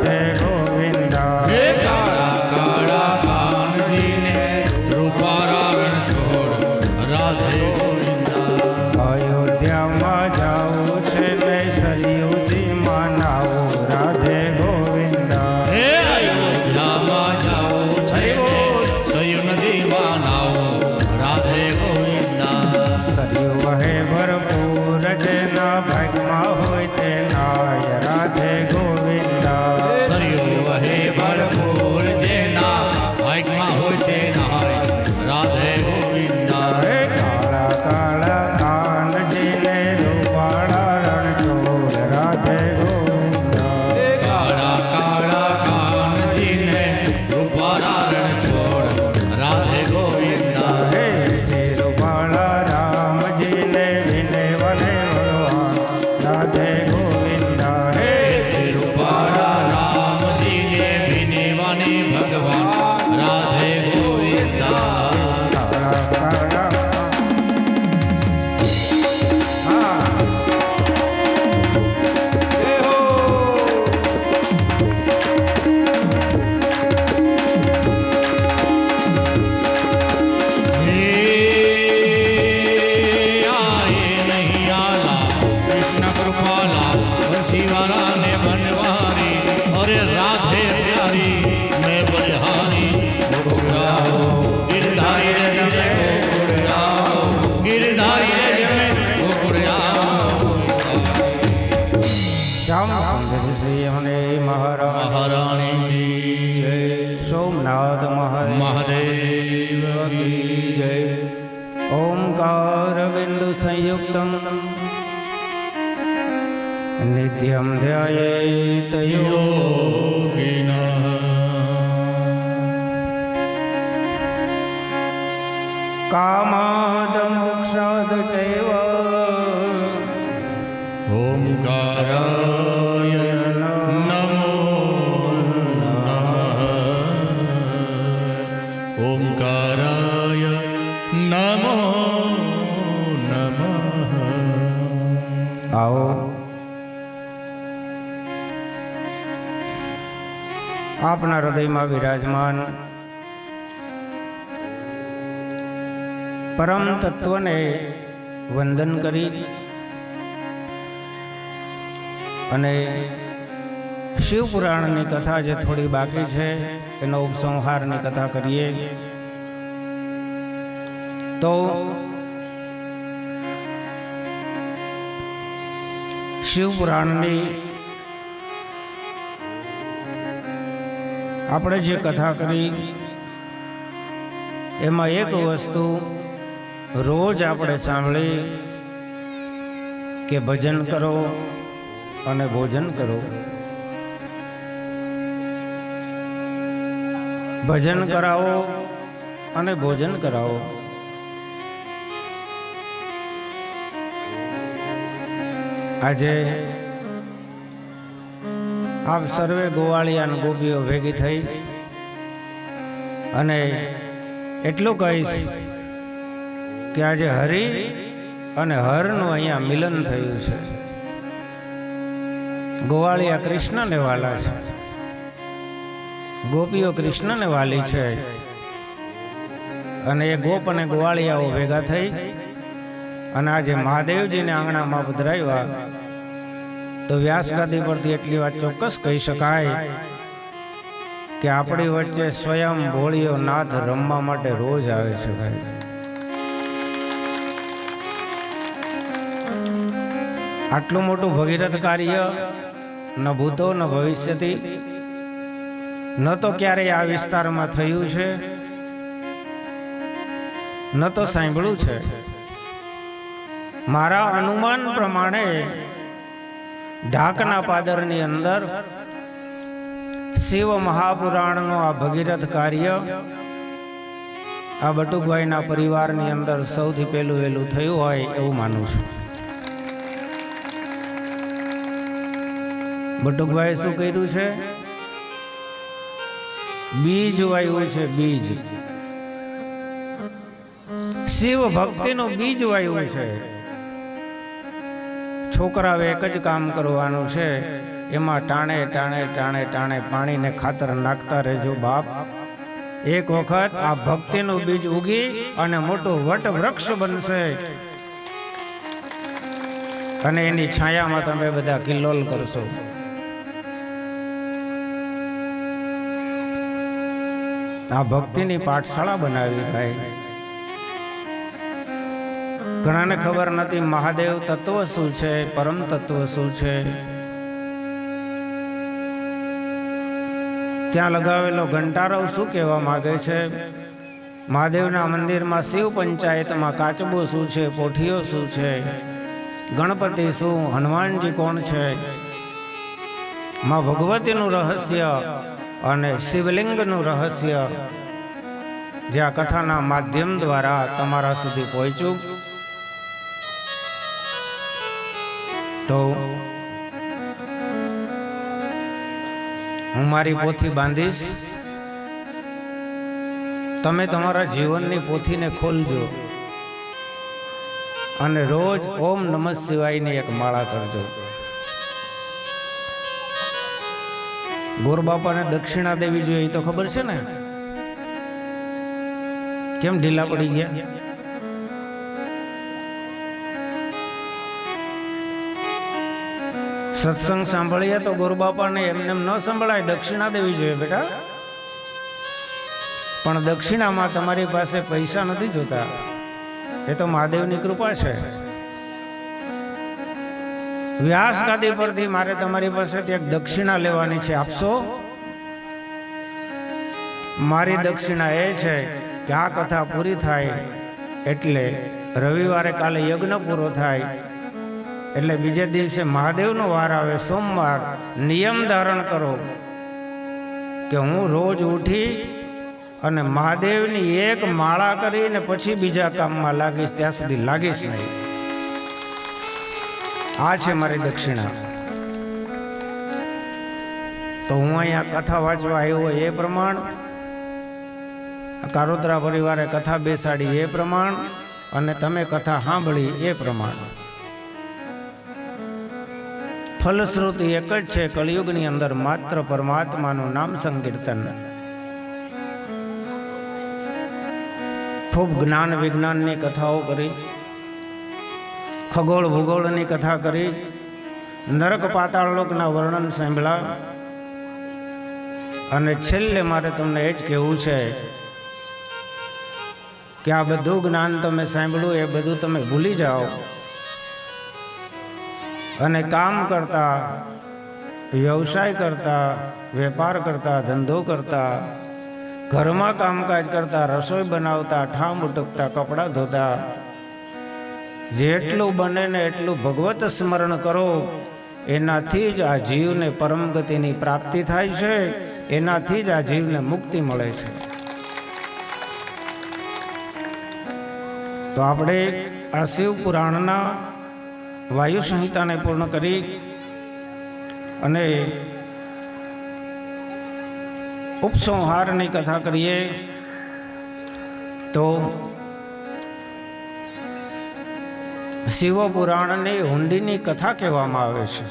રાધે ગોવિંદ હે કાળા કાળા કાનજીને રૂપારણ છોડ રાધે ગોવિંદા અયોધ્યામાં જાવું છે બે સરયુજી મનાવું રાધે ગોવિંદ હે અયોધ્યામાં જાઓ છે સયુ નદીમાં નાવો રાધે ગોવિંદા સરયુ વહે ભરપૂર જેના ભાગમાં હોય તે નાય રાધે ગોવિંદ સરયુ વહે ભરપૂર જેના ભાગમાં હોય તે નહાય રાધે ગોવિંદા હે કાળા કાળા કાનજીને રૂપાળા રણછોડ રાધે ગોવિંદ કાળા કાળા કાનજીને રૂપારણ છોડ રાધે ગોવિંદા હે રૂપાળા રામજીને વિને વને ભગવાન રાધે ગોવિંદ હે રૂપાળા રામજીને વિનેવાને ભગવાન રાધે ગોવિંદા કાળા કાળા હા આયે નહીં આલા કૃષ્ણ કૃપાલા વંશીવાલા ને બનવારી અરે રાધે પ્યારી મેં બલિહારી ગોકુળાઓ ગિરધારી રે જમે ગોકુળાઓ ગિરધારી રે જમે ગોકુળાઓ શ્યામ સુંદર શ્રી હરે મહારાજ મહારાણી જય સોમનાથ મહારાજ મહાદેવ કી જય ઓમકાર બિંદુ સંયુક્તમ નિત્યમ ધ્યાયેત યોગિના કામાદ મોક્ષાદ ચૈવ ઓમકારાય નમો નમઃ ઓમકારાય નમો નમઃ આવો આપના હૃદયમાં વિરાજમાન પરમ તત્વને વંદન કરી અને શિવપુરાણની કથા જે થોડી બાકી છે એનો ઉપસંહારની કથા કરીએ તો શિવપુરાણની આપણે જે કથા કરી એમાં એક વસ્તુ રોજ આપણે સાંભળી કે ભજન કરો અને ભોજન કરો. ભજન કરાવો અને ભોજન કરાવો. આજે આપ સર્વે ગોવાળિયા અને ગોપીઓ ભેગી થઈ અને એટલું કહીશ કે આજે હરિ અને હરનું અહીંયા મિલન થયું છે. ગોવાળિયા કૃષ્ણને વાલા છે, ગોપીઓ કૃષ્ણને વાલી છે અને એ ગોપ અને ગોવાળિયાઓ ભેગા થઈ અને આજે મહાદેવજીને આંગણામાં પધરાવ્યા તો વ્યાસગાદી પરથી એટલી વાત ચોક્કસ કહી શકાય કે આપણી વચ્ચે સ્વયં ભોળિયો નાથ રમવા માટે રોજ આવે છે. ભાઈ, આટલું મોટું ભગીરથ કાર્ય ન ભૂતો ન ભવિષ્યથી ન તો ક્યારેય આ વિસ્તારમાં થયું છે, ન તો સાંભળ્યું છે. મારા અનુમાન પ્રમાણે ઢાકના પાદરની અંદર શિવ મહાપુરાણનો આ ભગીરથ કાર્ય આ બટુકભાઈના પરિવારની અંદર સૌથી પહેલું વહેલું થયું હોય એવું માનું છું. બટુકભાઈ શું કર્યું છે? બીજ વાવ્યું છે. બીજ, શિવ ભક્તિનું બીજ વાવ્યું છે. છોકરાઓ એક જ કામ કરવાનું છે એમાં ટાણે ટાણે ટાણે ટાણે પાણીને ખાતર નાખતા રહેજો બાપ. એક વખત આ ભક્તિનું બીજ ઉગી અને મોટું વટ વૃક્ષ બનશે અને એની છાયામાં તમે બધા કિલ્લોલ કરશો. આ ભક્તિની પાઠશાળા બનાવી ભાઈ. ઘણાને ખબર નથી મહાદેવ તત્વ શું છે, પરમ તત્વ શું છે. ત્યાં લગાવેલો ઘંટારવ શું કહેવા માંગે છે? મહાદેવના મંદિરમાં શિવ પંચાયતમાં કાચબો શું છે, પોઠીઓ શું છે, ગણપતિ શું, હનુમાનજી કોણ છે, માં ભગવતીનું રહસ્ય અને શિવલિંગનું રહસ્ય જે આ કથાના માધ્યમ દ્વારા તમારા સુધી પહોંચ્યું. તો હું મારી પોથી બાંધીશ, તમે તમારા જીવનની પોથીને ખોલજો અને રોજ ઓમ નમઃ શિવાયની એક માળા કરજો. ગોરબાપાને દક્ષિણા દેવી જોઈએ એ તો ખબર છે ને? કેમ ઢીલા પડી ગયા? સત્સંગ સાંભળીએ તો ગોરબાપાને એમને ન સંભળાય, દક્ષિણા દેવી જોઈએ બેટા. પણ દક્ષિણામાં તમારી પાસે પૈસા નથી જોતા, એ તો મહાદેવની કૃપા છે. વ્યાસ ગાદી પરથી મારે તમારી પાસેથી એક દક્ષિણા લેવાની છે, આપશો? મારી દક્ષિણા એ છે કે આ કથા પૂરી થાય એટલે રવિવારે કાલે યજ્ઞ પૂરો થાય એટલે બીજે દિવસે મહાદેવનો વાર આવે, સોમવાર, નિયમ ધારણ કરો કે હું રોજ ઉઠી અને મહાદેવની એક માળા કરીને પછી બીજા કામમાં લાગીશ, ત્યાં સુધી લાગીશ નહીં. આ છે મારી દક્ષિણા. તો હું અહીંયા કથા વાંચવા આવ્યો એ પ્રમાણ, કારોતરા પરિવારે કથા બેસાડી એ પ્રમાણ, અને તમે કથા સાંભળી એ પ્રમાણ. ફલશ્રુતિ એક જ છે, કળિયુગની અંદર માત્ર પરમાત્માનું નામ સંકીર્તન. ખૂબ જ્ઞાન વિજ્ઞાનની કથાઓ કરી, ખગોળ ભૂગોળની કથા કરી, નરક પાતાળ લોકના વર્ણન સાંભળ્યા, અને છેલ્લે મારે તમને એ જ કહેવું છે કે આ બધું જ્ઞાન તમે સાંભળ્યું એ બધું તમે ભૂલી જાઓ અને કામ કરતા, વ્યવસાય કરતા, વેપાર કરતા, ધંધો કરતા, ઘરમાં કામકાજ કરતા, રસોઈ બનાવતા, ઠામ ઉટકતા, કપડાં ધોતા, જેટલું બને ને એટલું ભગવત સ્મરણ કરો. એનાથી જ આ જીવને પરમ ગતિની પ્રાપ્તિ થાય છે, એનાથી જ આ જીવને મુક્તિ મળે છે. તો આપણે આ શિવ પુરાણના વાયુ સંહિતાને પૂર્ણ કરી અને ઉપસંહારની કથા કરીએ. તો શિવ પુરાણની હુંડીની કથા કહેવામાં આવે છે.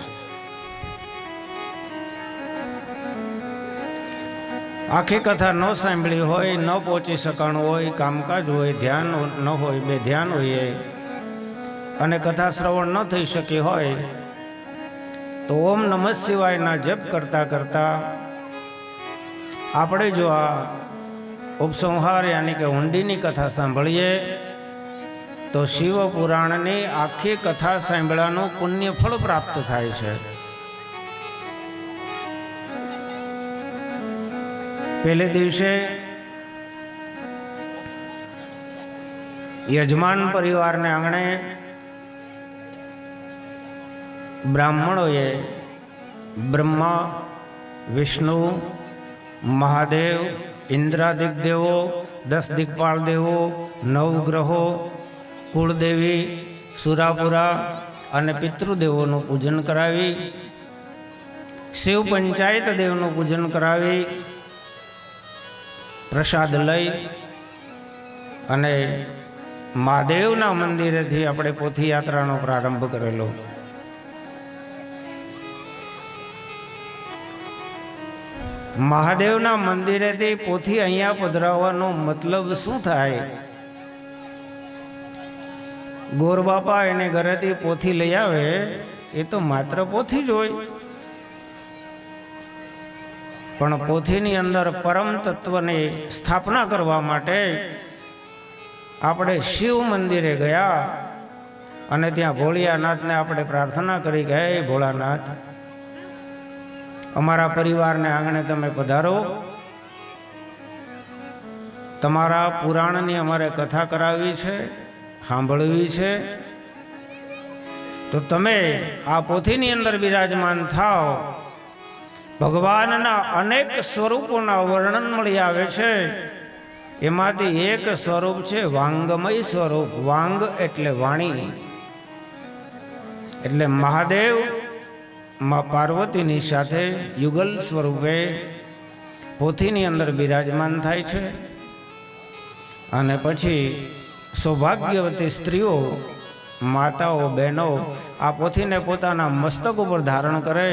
આખી કથા ન સાંભળી હોય, ન પહોંચી શકાણું હોય, કામકાજ હોય, ધ્યાન ન હોય, બે ધ્યાન હોય અને કથા શ્રવણ ન થઈ શકી હોય તો ઓમ નમઃ શિવાયના જપ કરતા કરતા આપણે જો આ ઉપસંહાર યાની કે હુંડીની કથા સાંભળીએ તો શિવ પુરાણની આખી કથા સાંભળવાનું પુણ્ય ફળ પ્રાપ્ત થાય છે. પહેલે દિવસે યજમાન પરિવારને આંગણે બ્રાહ્મણોએ બ્રહ્મા, વિષ્ણુ, મહાદેવ, ઇન્દ્રાદિક દેવો, 10 દિક્પાળ દેવો, 9 ગ્રહો, કુળદેવી, સુરાપુરા અને પિતૃદેવોનું પૂજન કરાવી, શિવ પંચાયત દેવનું પૂજન કરાવી, પ્રસાદ લઈ અને મહાદેવના મંદિરેથી આપણે પોથી યાત્રાનો પ્રારંભ કરેલો. મહાદેવના મંદિરેથી પોથી અહીંયા પધરાવવાનો મતલબ શું થાય? ગોરબાપા એને ઘરેથી પોથી લઈ આવે એ તો માત્ર પોથી જ હોય, પણ પોથીની અંદર પરમ તત્વની સ્થાપના કરવા માટે આપણે શિવ મંદિરે ગયા અને ત્યાં ભોળિયાનાથને આપણે પ્રાર્થના કરી કે હે ભોળાનાથ, અમારા પરિવારને આંગણે તમે પધારો, તમારા પુરાણની અમારે કથા કરાવવી છે, સાંભળવી છે, તો તમે આ પોથીની અંદર બિરાજમાન થાઓ. ભગવાનના અનેક સ્વરૂપોના વર્ણન મળી આવે છે. એમાંથી એક સ્વરૂપ છે વાંગમય સ્વરૂપ. વાંગ એટલે વાણી, એટલે મહાદેવ માં પાર્વતીની સાથે યુગલ સ્વરૂપે પોથીની અંદર બિરાજમાન થાય છે. અને પછી સૌભાગ્યવતી સ્ત્રીઓ, માતાઓ, બહેનો આ પોથીને પોતાના મસ્તક ઉપર ધારણ કરે,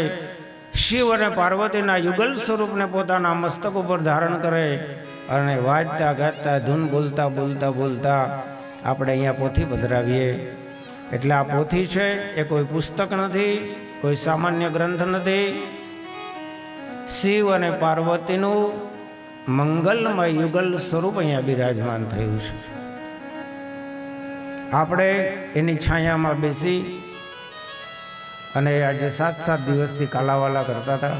શિવ અને પાર્વતીના યુગલ સ્વરૂપને પોતાના મસ્તક ઉપર ધારણ કરે અને વાજતા ગાતા ધૂન બોલતા બોલતા બોલતા આપણે અહીંયા પોથી પધરાવીએ. એટલે આ પોથી છે એ કોઈ પુસ્તક નથી, કોઈ સામાન્ય ગ્રંથ નથી. શિવ અને પાર્વતીનું મંગલમય યુગલ સ્વરૂપ અહીંયા બિરાજમાન થયું છે. આપણે એની છાયામાં બેસી અને આજે 7 દિવસથી કાલાવાલા કરતા હતા.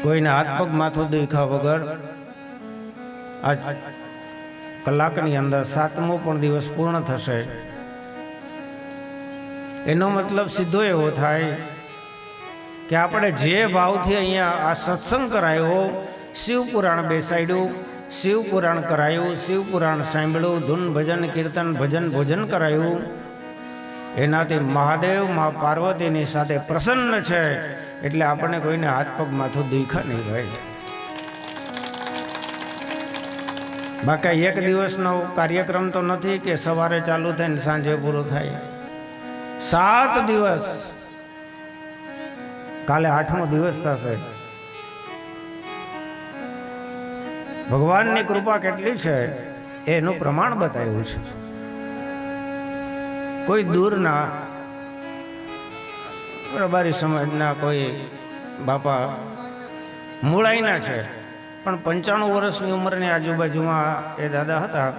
કોઈને હાથ પગ માથું દેખા વગર આજ કલાકની અંદર 7મો પણ દિવસ પૂર્ણ થશે. એનો મતલબ સીધો એવો થાય કે આપણે જે ભાવથી અહીંયા આ સત્સંગ કરાયો, શિવ પુરાણ બેસાડ્યું, શિવ પુરાણ કરાયું, શિવ પુરાણ સાંભળ્યું, ધૂન ભજન કીર્તન ભજન ભોજન કરાયું, એનાથી મહાદેવ મા પાર્વતીની સાથે પ્રસન્ન છે. એટલે આપણને કોઈને હાથ પગ માથું દુખા નહીં ભાઈ. બાકી એક દિવસનો કાર્યક્રમ તો નથી કે સવારે ચાલુ થાય ને સાંજે પૂરો થાય. 7 દિવસ, કાલે 8મો દિવસ થશે. ભગવાનની કૃપા કેટલી છે એનું પ્રમાણ બતાવ્યું છે. કોઈ દૂરના રબારી સમાજના કોઈ બાપા મૂળાઈના છે, પણ 95 વર્ષની ઉંમરની આજુબાજુમાં એ દાદા હતા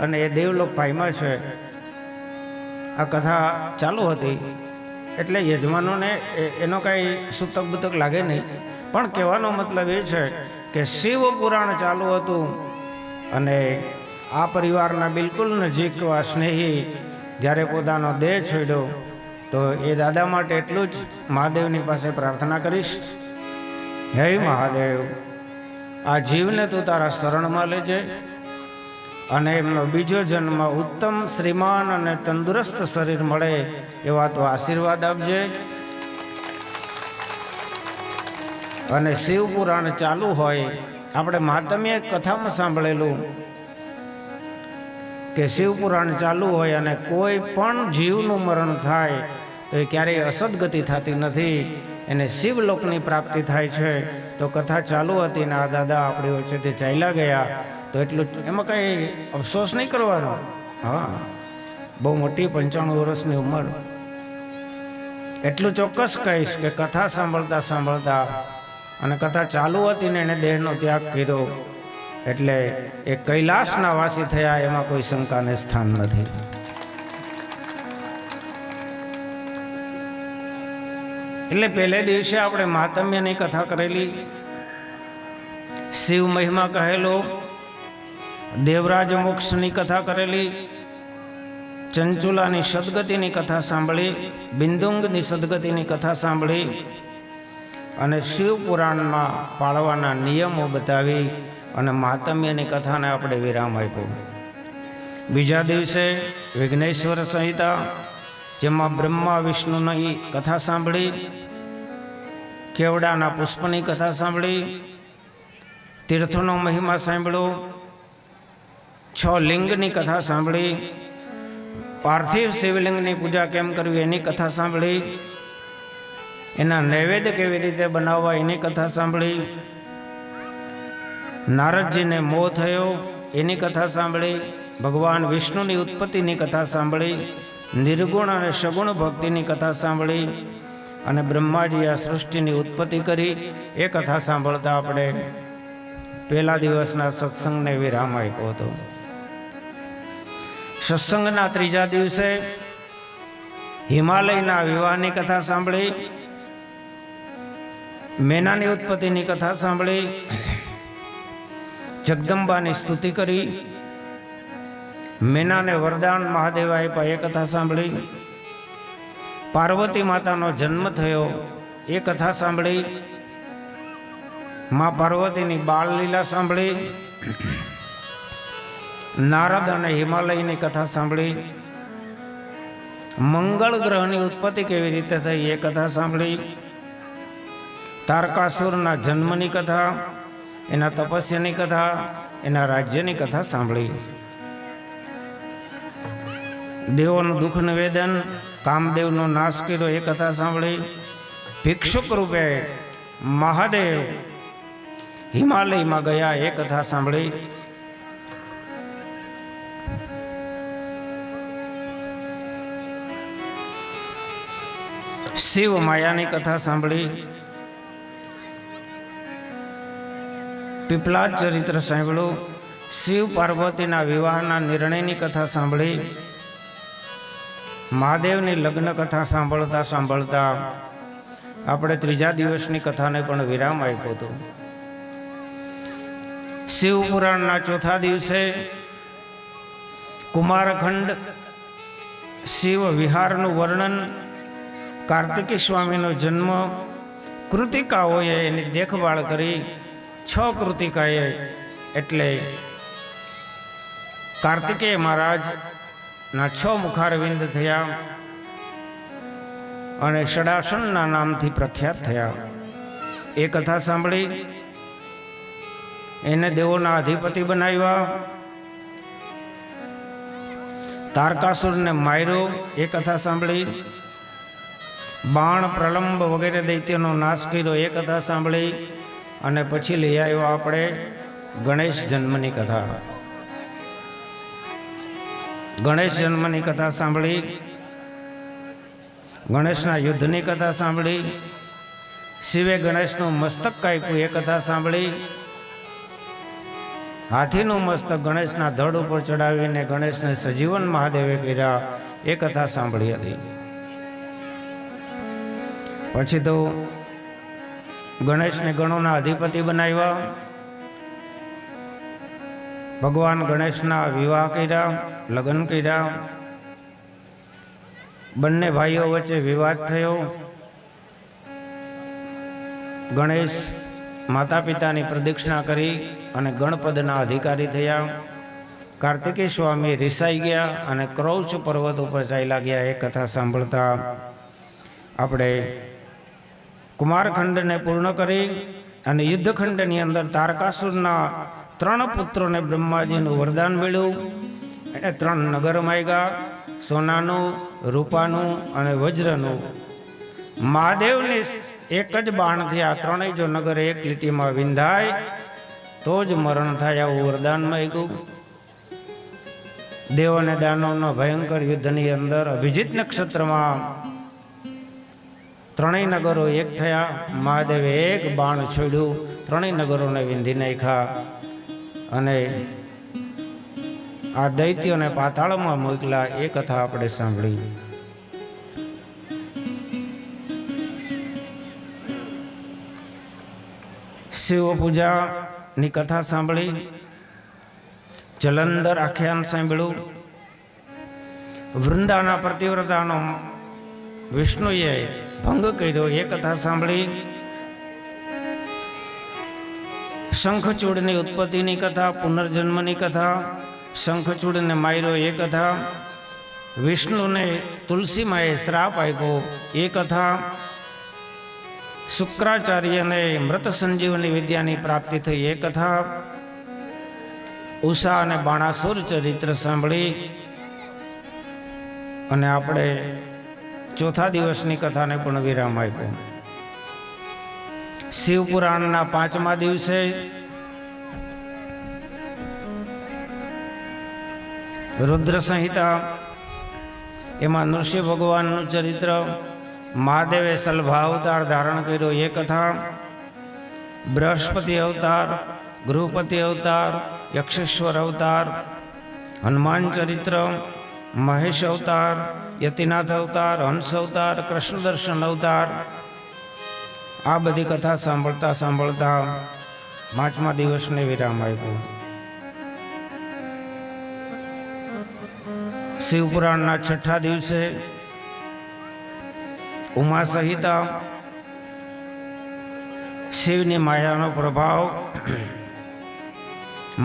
અને એ દેવલોક પાયમાં છે. આ કથા ચાલુ હતી એટલે યજમાનોને એનો કાંઈ સૂતક બુતક લાગે નહીં, પણ કહેવાનો મતલબ એ છે કે શિવ પુરાણ ચાલુ હતું અને આ પરિવારના બિલકુલ નજીક સ્નેહી જ્યારે પોતાનો દેહ છોડ્યો તો એ દાદા માટે એટલું જ મહાદેવની પાસે પ્રાર્થના કરીશ, હે મહાદેવ, આ જીવને તું તારા શરણમાં લેજે અને એમનો બીજો જન્મ ઉત્તમ શ્રીમાન અને તંદુરસ્ત શરીર મળે એવા તો આશીર્વાદ આપજે. અને શિવ પુરાણ ચાલુ હોય, આપણે માતમ્ય કથામાં સાંભળેલું કે શિવ પુરાણ ચાલુ હોય અને કોઈ પણ જીવનું મરણ થાય તો એ ક્યારેય અસદગતિ થતી નથી, એને શિવલોકની પ્રાપ્તિ થાય છે. તો કથા ચાલુ હતી ને આ દાદા આપણી વચ્ચેથી ચાલ્યા ગયા તો એટલું એમાં કંઈ અફસોસ નહીં કરવાનો. હા, બહુ મોટી 95 વર્ષની ઉંમર. એટલું ચોક્કસ કહીશ કે કથા સાંભળતા સાંભળતા અને કથા ચાલુ હતી ને એને દેહનો ત્યાગ કર્યો એટલે એ કૈલાસના વાસી થયા, એમાં કોઈ શંકાને સ્થાન નથી. એટલે પહેલે દિવસે આપણે માતમ્યની કથા કરેલી, શિવ મહિમા કહેલો, દેવરાજ મોક્ષની કથા કરેલી, ચંચુલાની સદગતિની કથા સાંભળી, બિંદુંગની સદગતિની કથા સાંભળી અને શિવ પુરાણમાં પાળવાના નિયમો બતાવી અને માતમ્યની કથાને આપણે વિરામ આપ્યો. બીજા દિવસે વિઘ્નેશ્વર સંહિતા, જેમાં બ્રહ્મા વિષ્ણુની કથા સાંભળી, કેવડાના પુષ્પની કથા સાંભળી, તીર્થોનો મહિમા સાંભળ્યો, 6 લિંગની કથા સાંભળી, પાર્થિવ શિવલિંગની પૂજા કેમ કરવી એની કથા સાંભળી, એના નૈવેદ્ય કેવી રીતે બનાવવા એની કથા સાંભળી, નારદજીને મોહ થયો એની કથા સાંભળી, ભગવાન વિષ્ણુની ઉત્પત્તિની કથા સાંભળી, નિર્ગુણ અને સગુણ ભક્તિની કથા સાંભળી, અને બ્રહ્માજી આ સૃષ્ટિની ઉત્પત્તિ કરી એ કથા સાંભળતા આપણે પહેલા દિવસના સત્સંગને વિરામ આપ્યો હતો. સત્સંગના ત્રીજા દિવસે હિમાલયના વિવાહની કથા સાંભળી, મેનાની ઉત્પત્તિની કથા સાંભળી, જગદંબાની સ્તુતિ કરી, મેનાને વરદાન મહાદેવ આપ્યા એ કથા સાંભળી, પાર્વતી માતાનો જન્મ થયો એ કથા સાંભળી, મા પાર્વતીની બાળ લીલા સાંભળી, નારદ અને હિમાલયની કથા સાંભળી, મંગળ ગ્રહની ઉત્પત્તિ કેવી રીતે થઈ એ કથા સાંભળી, તારકાસુરના જન્મની કથા, એના તપસ્યાની કથા, એના રાજ્યની કથા સાંભળી, દેવોનું દુઃખ નિવેદન, કામદેવનો નાશ કર્યો એ કથા સાંભળી, ભિક્ષુક રૂપે મહાદેવ હિમાલયમાં ગયા એ કથા સાંભળી, શિવ માયાની કથા સાંભળી, પીપલાદ ચરિત્ર સાંભળ્યું, શિવ પાર્વતીના વિવાહના નિર્ણયની કથા સાંભળી, મહાદેવની લગ્ન કથા સાંભળતા સાંભળતા આપણે ત્રીજા દિવસની કથાને પણ વિરામ આપ્યો હતો. શિવ પુરાણના ચોથા દિવસે કુમારખંડ શિવ વિહારનું વર્ણન, કાર્તિકી સ્વામીનો જન્મ, કૃતિકાઓએ એની દેખભાળ કરી. 6 કૃતિકાએ એટલે કાર્તિકેય મહારાજના 6 મુખારવિંદ થયા અને ષડાસનના નામથી પ્રખ્યાત થયા એ કથા સાંભળી. એને દેવોના અધિપતિ બનાવ્યા, તારકાસુરને માર્યો એ કથા સાંભળી, બાણ પ્રલંબ વગેરે દૈત્યનો નાશ કર્યો એ કથા સાંભળી. અને પછી લઈ આવ્યો આપણે ગણેશ જન્મની કથા. ગણેશ જન્મની કથા સાંભળી, ગણેશના યુદ્ધની કથા સાંભળી, શિવે ગણેશનું મસ્તક કાપ્યું એ કથા સાંભળી, હાથીનું મસ્તક ગણેશના ધડ ઉપર ચડાવીને ગણેશને સજીવન મહાદેવે કર્યા એ કથા સાંભળી હતી. પછી તો ગણેશને ગણોના અધિપતિ બનાવ્યા, ભગવાન ગણેશના વિવાહ કર્યા, લગ્ન કર્યા, બંને ભાઈઓ વચ્ચે વિવાદ થયો. ગણેશ માતા પિતાની પ્રદક્ષિણા કરી અને ગણપદના અધિકારી થયા. કાર્તિકેય સ્વામી રિસાઈ ગયા અને ક્રૌચ પર્વત ઉપર ચાલ્યા ગયા એ કથા સાંભળતા આપણે કુમારખંડને પૂર્ણ કરી. અને યુદ્ધખંડની અંદર તારકાસુરના 3 પુત્રોને બ્રહ્માજીનું વરદાન મળ્યું. એટલે 3 નગર માગ્યા, સોનાનું, રૂપાનું અને વજ્રનું. મહાદેવની એક જ બાણથી આ 3 જો નગર એક લીટીમાં વિંધાય તો જ મરણ થાય આવું વરદાન માગ્યું. દેવ અને દાનવનો ભયંકર યુદ્ધની અંદર અભિજીત નક્ષત્રમાં 3 નગરો એક થયા. મહાદેવે એક બાણ છોડ્યું, 3 નગરોને વિંધી નાખ્યા અને આ દૈત્યોને પાતાળમાં મોકલા એ કથા આપણે સાંભળી. શિવ પૂજાની કથા સાંભળી, જલંધર આખ્યાન સાંભળ્યું, વૃંદાના પ્રતિવ્રતાનો વિષ્ણુએ ભંગ કર્યો એ કથા સાંભળી, શંખચૂડની ઉત્પત્તિની કથા, પુનર્જન્મની કથા, શંખચૂડને માર્યો એ કથા, વિષ્ણુને તુલસીમાએ શ્રાપ આપ્યો એ કથા, શુક્રાચાર્યને મૃત સંજીવની વિદ્યાની પ્રાપ્તિ થઈ એ કથા, ઉષા અને બાણાસુર ચરિત્ર સાંભળી, અને આપણે ચોથા દિવસની કથાને પણ વિરામ આપ્યો. શિવપુરાણના 5મા દિવસે રુદ્ર સંહિતા, એમાં નૃસિંહ ભગવાનનું ચરિત્ર, મહાદેવે સલભાવતાર ધારણ કર્યો એ કથા, બૃહસ્પતિ અવતાર, ગૃહપતિ અવતાર, યક્ષેશ્વર અવતાર, હનુમાન ચરિત્ર, મહેશ અવતાર, યતિનાથ અવતાર, હંસ અવતાર, કૃષ્ણ દર્શન અવતાર, આ બધી કથા સાંભળતા સાંભળતા 5મા દિવસને વિરામ આપ્યો. શિવપુરાણના 6ઠા દિવસે ઉમા સહિતા, શિવની માયાનો પ્રભાવ,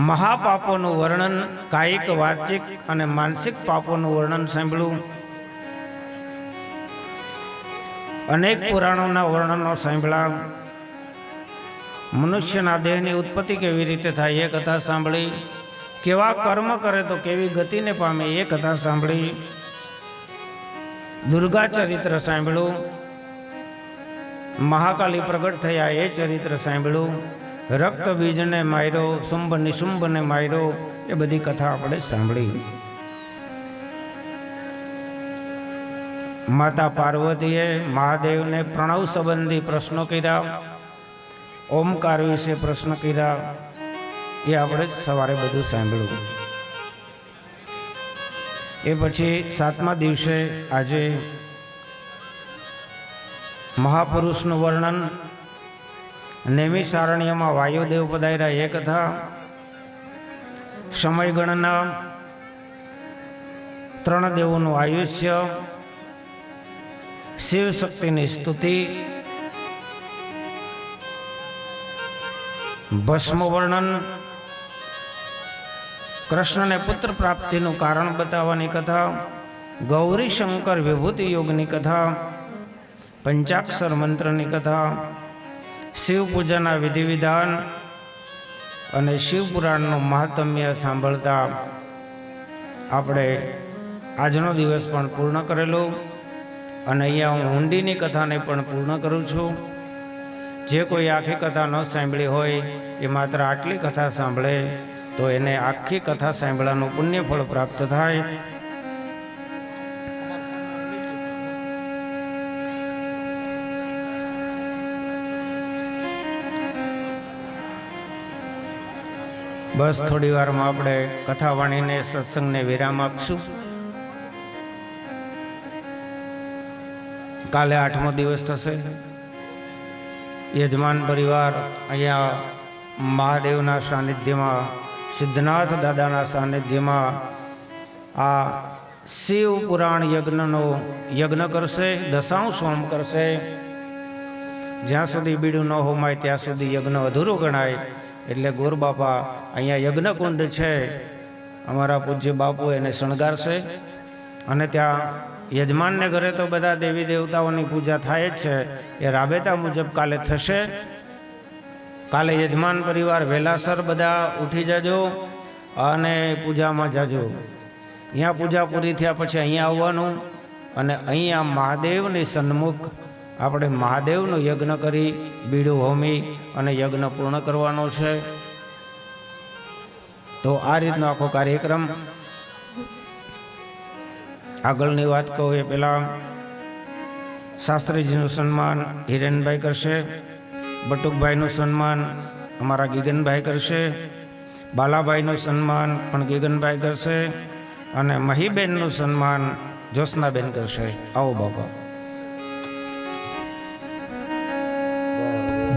મહાપાપોનું વર્ણન, કાયિક, વાચિક અને માનસિક પાપોનું વર્ણન સાંભળ્યું. અનેક પુરાણોના વર્ણનો સાંભળ્યા. મનુષ્યના દેહની ઉત્પત્તિ કેવી રીતે થાય એ કથા સાંભળી. કેવા કર્મ કરે તો કેવી ગતિને પામે એ કથા સાંભળી. દુર્ગા ચરિત્ર સાંભળ્યું. મહાકાલી પ્રગટ થયા એ ચરિત્ર સાંભળ્યું. રક્ત બીજને માર્યો, શુંભ નિશુંભને માર્યો, એ બધી કથા આપણે સાંભળી. માતા પાર્વતીએ મહાદેવને પ્રણવ સંબંધી પ્રશ્નો કર્યા, ઓમકાર વિશે પ્રશ્ન કર્યા, એ આપણે સવારે બધું સાંભળ્યું. એ પછી 7મા દિવસે આજે મહાપુરુષનું વર્ણન, નૈમિષારણ્યમાં વાયુદેવ પધાર્યા એ કથા, સમય ગણના, 3 દેવોનું આયુષ્ય, શિવ શક્તિની સ્તુતિ, ભસ્મ વર્ણન, કૃષ્ણને પુત્ર પ્રાપ્તિનું કારણ બતાવવાની કથા, ગૌરી શંકર વિભૂતિ યોગની કથા, પંચાક્ષર મંત્રની કથા, શિવ પૂજાના વિધિ વિધાન અને શિવપુરાણનું મહાત્મ્ય સાંભળતા આપણે આજનો દિવસ પણ પૂર્ણ કરેલું. અને અહીંયા હું હુંડીની કથાને પણ પૂર્ણ કરું છું. જે કોઈ આખી કથા ન સાંભળી હોય એ માત્ર આટલી કથા સાંભળે તો એને આખી કથા સાંભળવાનું પુણ્ય ફળ પ્રાપ્ત થાય. બસ થોડી વારમાં આપણે કથા વાણીને સત્સંગને વિરામ આપશું. કાલે 8મો દિવસ થશે. યજમાન પરિવાર અહીંયા મહાદેવના સાનિધ્યમાં, સિદ્ધનાથ દાદાના સાનિધ્યમાં આ શિવ પુરાણ યજ્ઞનો યજ્ઞ કરશે, દશાંશ હોમ કરશે. જ્યાં સુધી બીડું ન હોમાય ત્યાં સુધી યજ્ઞ અધૂરો ગણાય. એટલે ગોરબાપા અહીંયા યજ્ઞકુંડ છે, અમારા પૂજ્ય બાપુ એને શણગારશે. અને ત્યાં યજમાનને ઘરે તો બધા દેવી દેવતાઓની પૂજા થાય જ છે. એ રાબેતા મુજબ કાલે થશે. કાલે યજમાન પરિવાર વહેલાસર બધા ઉઠી જજો અને પૂજામાં જજો. અહીંયા પૂજા પૂરી થયા પછી અહીંયા આવવાનું અને અહીંયા મહાદેવની સન્મુખ આપણે મહાદેવનું યજ્ઞ કરી બીડું હોમી અને યજ્ઞ પૂર્ણ કરવાનો છે. તો આ રીતનો આખો કાર્યક્રમ. આગળની વાત કહું એ પહેલાં શાસ્ત્રીજીનું સન્માન હિરેનભાઈ કરશે, બટુકભાઈનું સન્માન અમારા ગીગનભાઈ કરશે, બાલાભાઈનું સન્માન પણ ગીગનભાઈ કરશે અને મહીબેનનું સન્માન જ્યોત્સનાબેન કરશે. આવો બાપા.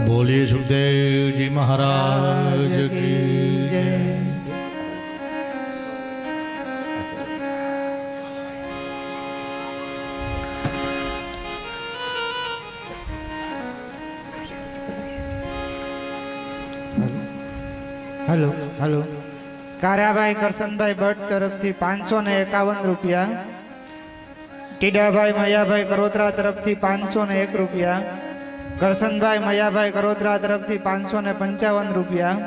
બોલીએ સુખદેવજી મહારાજ કી જય. Hello hello. કારાભાઈ કરશનભાઈ ભટ્ટ તરફથી 551 રૂપિયા, ટીડાભાઈ મયાભાઈ કરોત્રા તરફથી 501 રૂપિયા, કરશનભાઈ મયાભાઈ કરોત્રા તરફથી 555 રૂપિયા,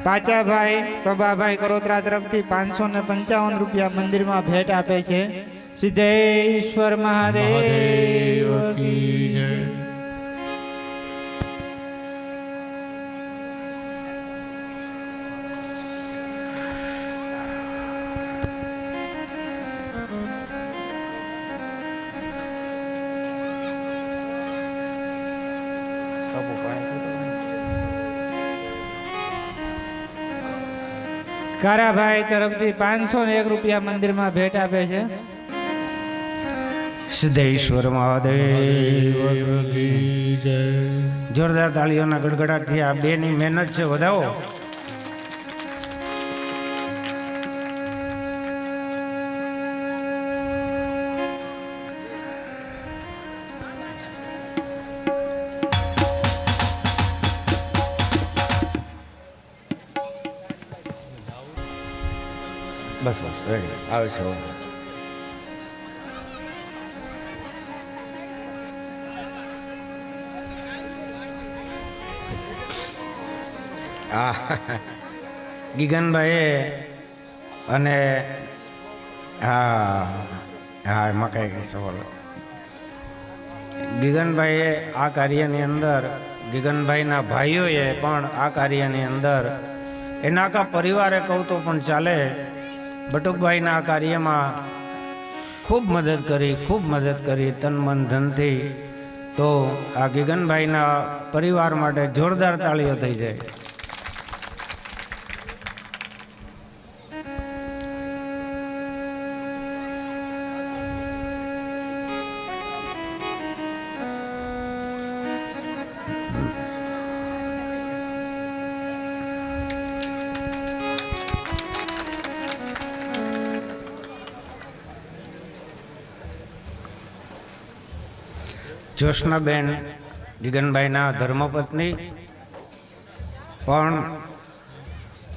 પાચાભાઈ પ્રભાભાઈ કરોત્રા તરફથી 555 રૂપિયા મંદિરમાં ભેટ આપે છે. સિદ્ધેશ્વર મહાદેવ મહાદેવ કી જય. કારાભાઈ તરફથી 501 રૂપિયા મંદિરમાં ભેટ આપે છે. સિદ્ધેશ્વર મહાદેવ મહાદેવ કી જય. જોરદાર તાળીઓના ગડગડાટથી આ બેની મહેનત છે, વધાવો. બસ બસ રેડી આવે છે હવે. આ ગીગનભાઈએ અને હા હા મકાઈ સવાલ ગીગનભાઈએ આ કાર્યની અંદર ગીગનભાઈના ભાઈઓએ પણ આ કાર્યની અંદર એના આખા પરિવારે કહું તો પણ ચાલે બટુકભાઈના આ કાર્યમાં ખૂબ મદદ કરી તન મન ધનથી. તો આ ગીગનભાઈના પરિવાર માટે જોરદાર તાળીઓ થઈ જાય. જોશનાબેન ગીગનભાઈના ધર્મપત્ની પણ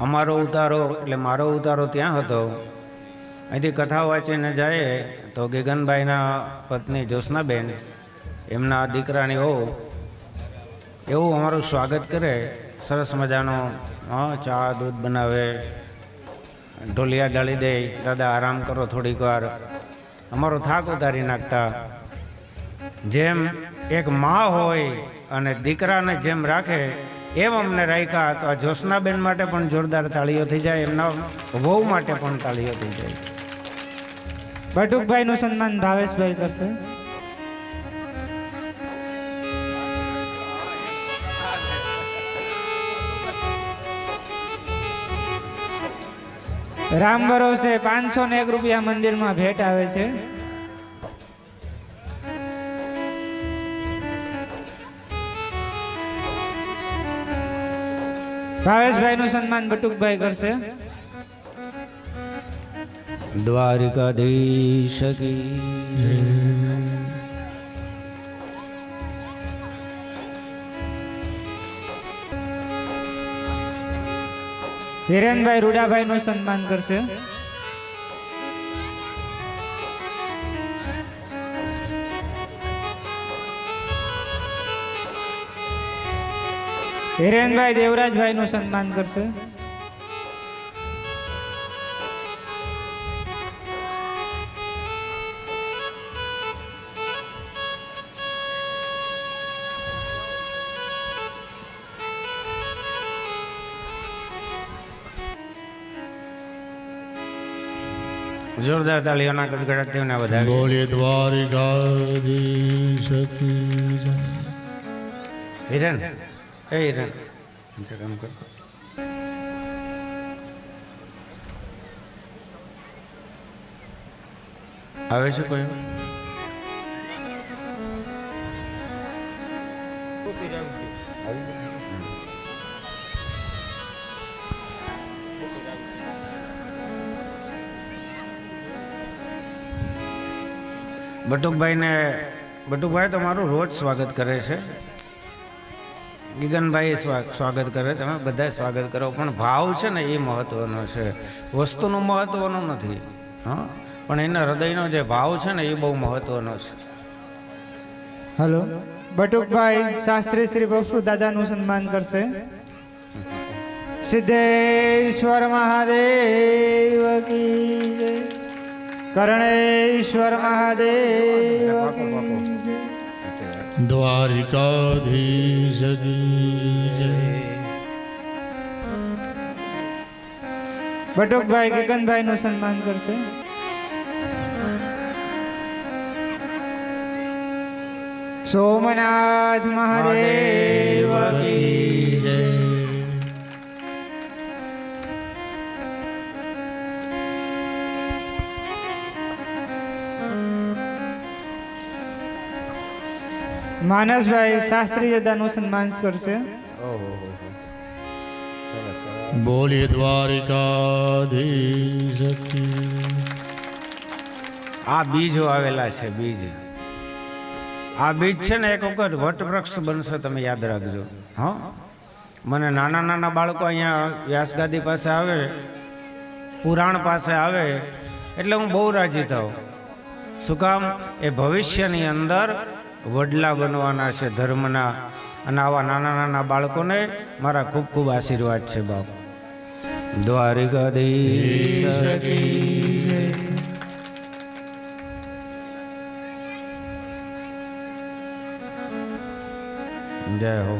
અમારો ઉતારો એટલે મારો ઉતારો ત્યાં હતો. અહીંથી કથા વાંચીને જાય તો ગીગનભાઈના પત્ની જોશનાબેન એમના દીકરાની એવું અમારું સ્વાગત કરે. સરસ મજાનો ચા દૂધ બનાવે, ઢોલિયા ડાળી દે, દાદા આરામ કરો થોડીક વાર, અમારો થાક ઉતારી નાખતા. જેમ એક મા હોય અને દીકરાને જેમ રાખે એમ અમને રાખ્યા. તો આ જોશનાબેન માટે પણ જોરદાર તાળીઓ થઈ જાય, એમના વહુ માટે પણ તાળીઓ થઈ જાય. બટુકભાઈનું સન્માન ભાવેશભાઈ કરશે. રામ ભરોસે 501 રૂપિયા મંદિરમાં ભેટ આવે છે. ભાવેશભાઈનું સન્માન બટુકભાઈ કરશે. દ્વારિકાધીશ કી હિરેનભાઈ રૂડાભાઈનું સન્માન કરશે. હિરેનભાઈ દેવરાજભાઈનું સન્માન કરશે. જોરદાર તાળીઓના ગડગડાટ તેમને વધારે. બોલીએ દ્વારિકાધીશ કી જય. હિરેન એ હિરેન કામ કર. આવે છે કોઈ? બટુકભાઈ તો મારું રોજ સ્વાગત કરે છે. ગીગનભાઈ સ્વાગત કરે, તમે બધા સ્વાગત કરો, પણ ભાવ છે ને એ મહત્વનો છે, વસ્તુનું મહત્વનું નથી. હા, પણ એના હૃદયનો જે ભાવ છે ને એ બહુ મહત્વનો છે. હલો, બટુકભાઈ શાસ્ત્રી શ્રી બફુ દાદાનું સન્માન કરશે. સિદ્ધેશ્વર મહાદેવ કી જય. કરણેશ્વર મહાદેવ કી જય. દ્વારિકાધીશ કી જય. બટુકભાઈ ગગનભાઈ નું સન્માન કરશે. સોમનાથ મહાદેવ કી જય. માનસભાઈ શાસ્ત્રી દાદાનું સન્માન કરશે. બોલીએ દ્વારિકાધીશ કી. આ બીજો આવેલા છે બીજ. આ બીજ છે ને એક વખત વટવૃક્ષ બનશે, તમે યાદ રાખજો. હા, મને નાના નાના બાળકો અહીંયા વ્યાસગાદી પાસે આવે, પુરાણ પાસે આવે એટલે હું બહુ રાજી થાઉં. શું કામ? એ ભવિષ્યની અંદર વડલા બનવાના છે ધર્મના. અને આવા નાના નાના બાળકોને મારા ખૂબ ખૂબ આશીર્વાદ છે બાપ. દ્વારિકાધીશ જય હો.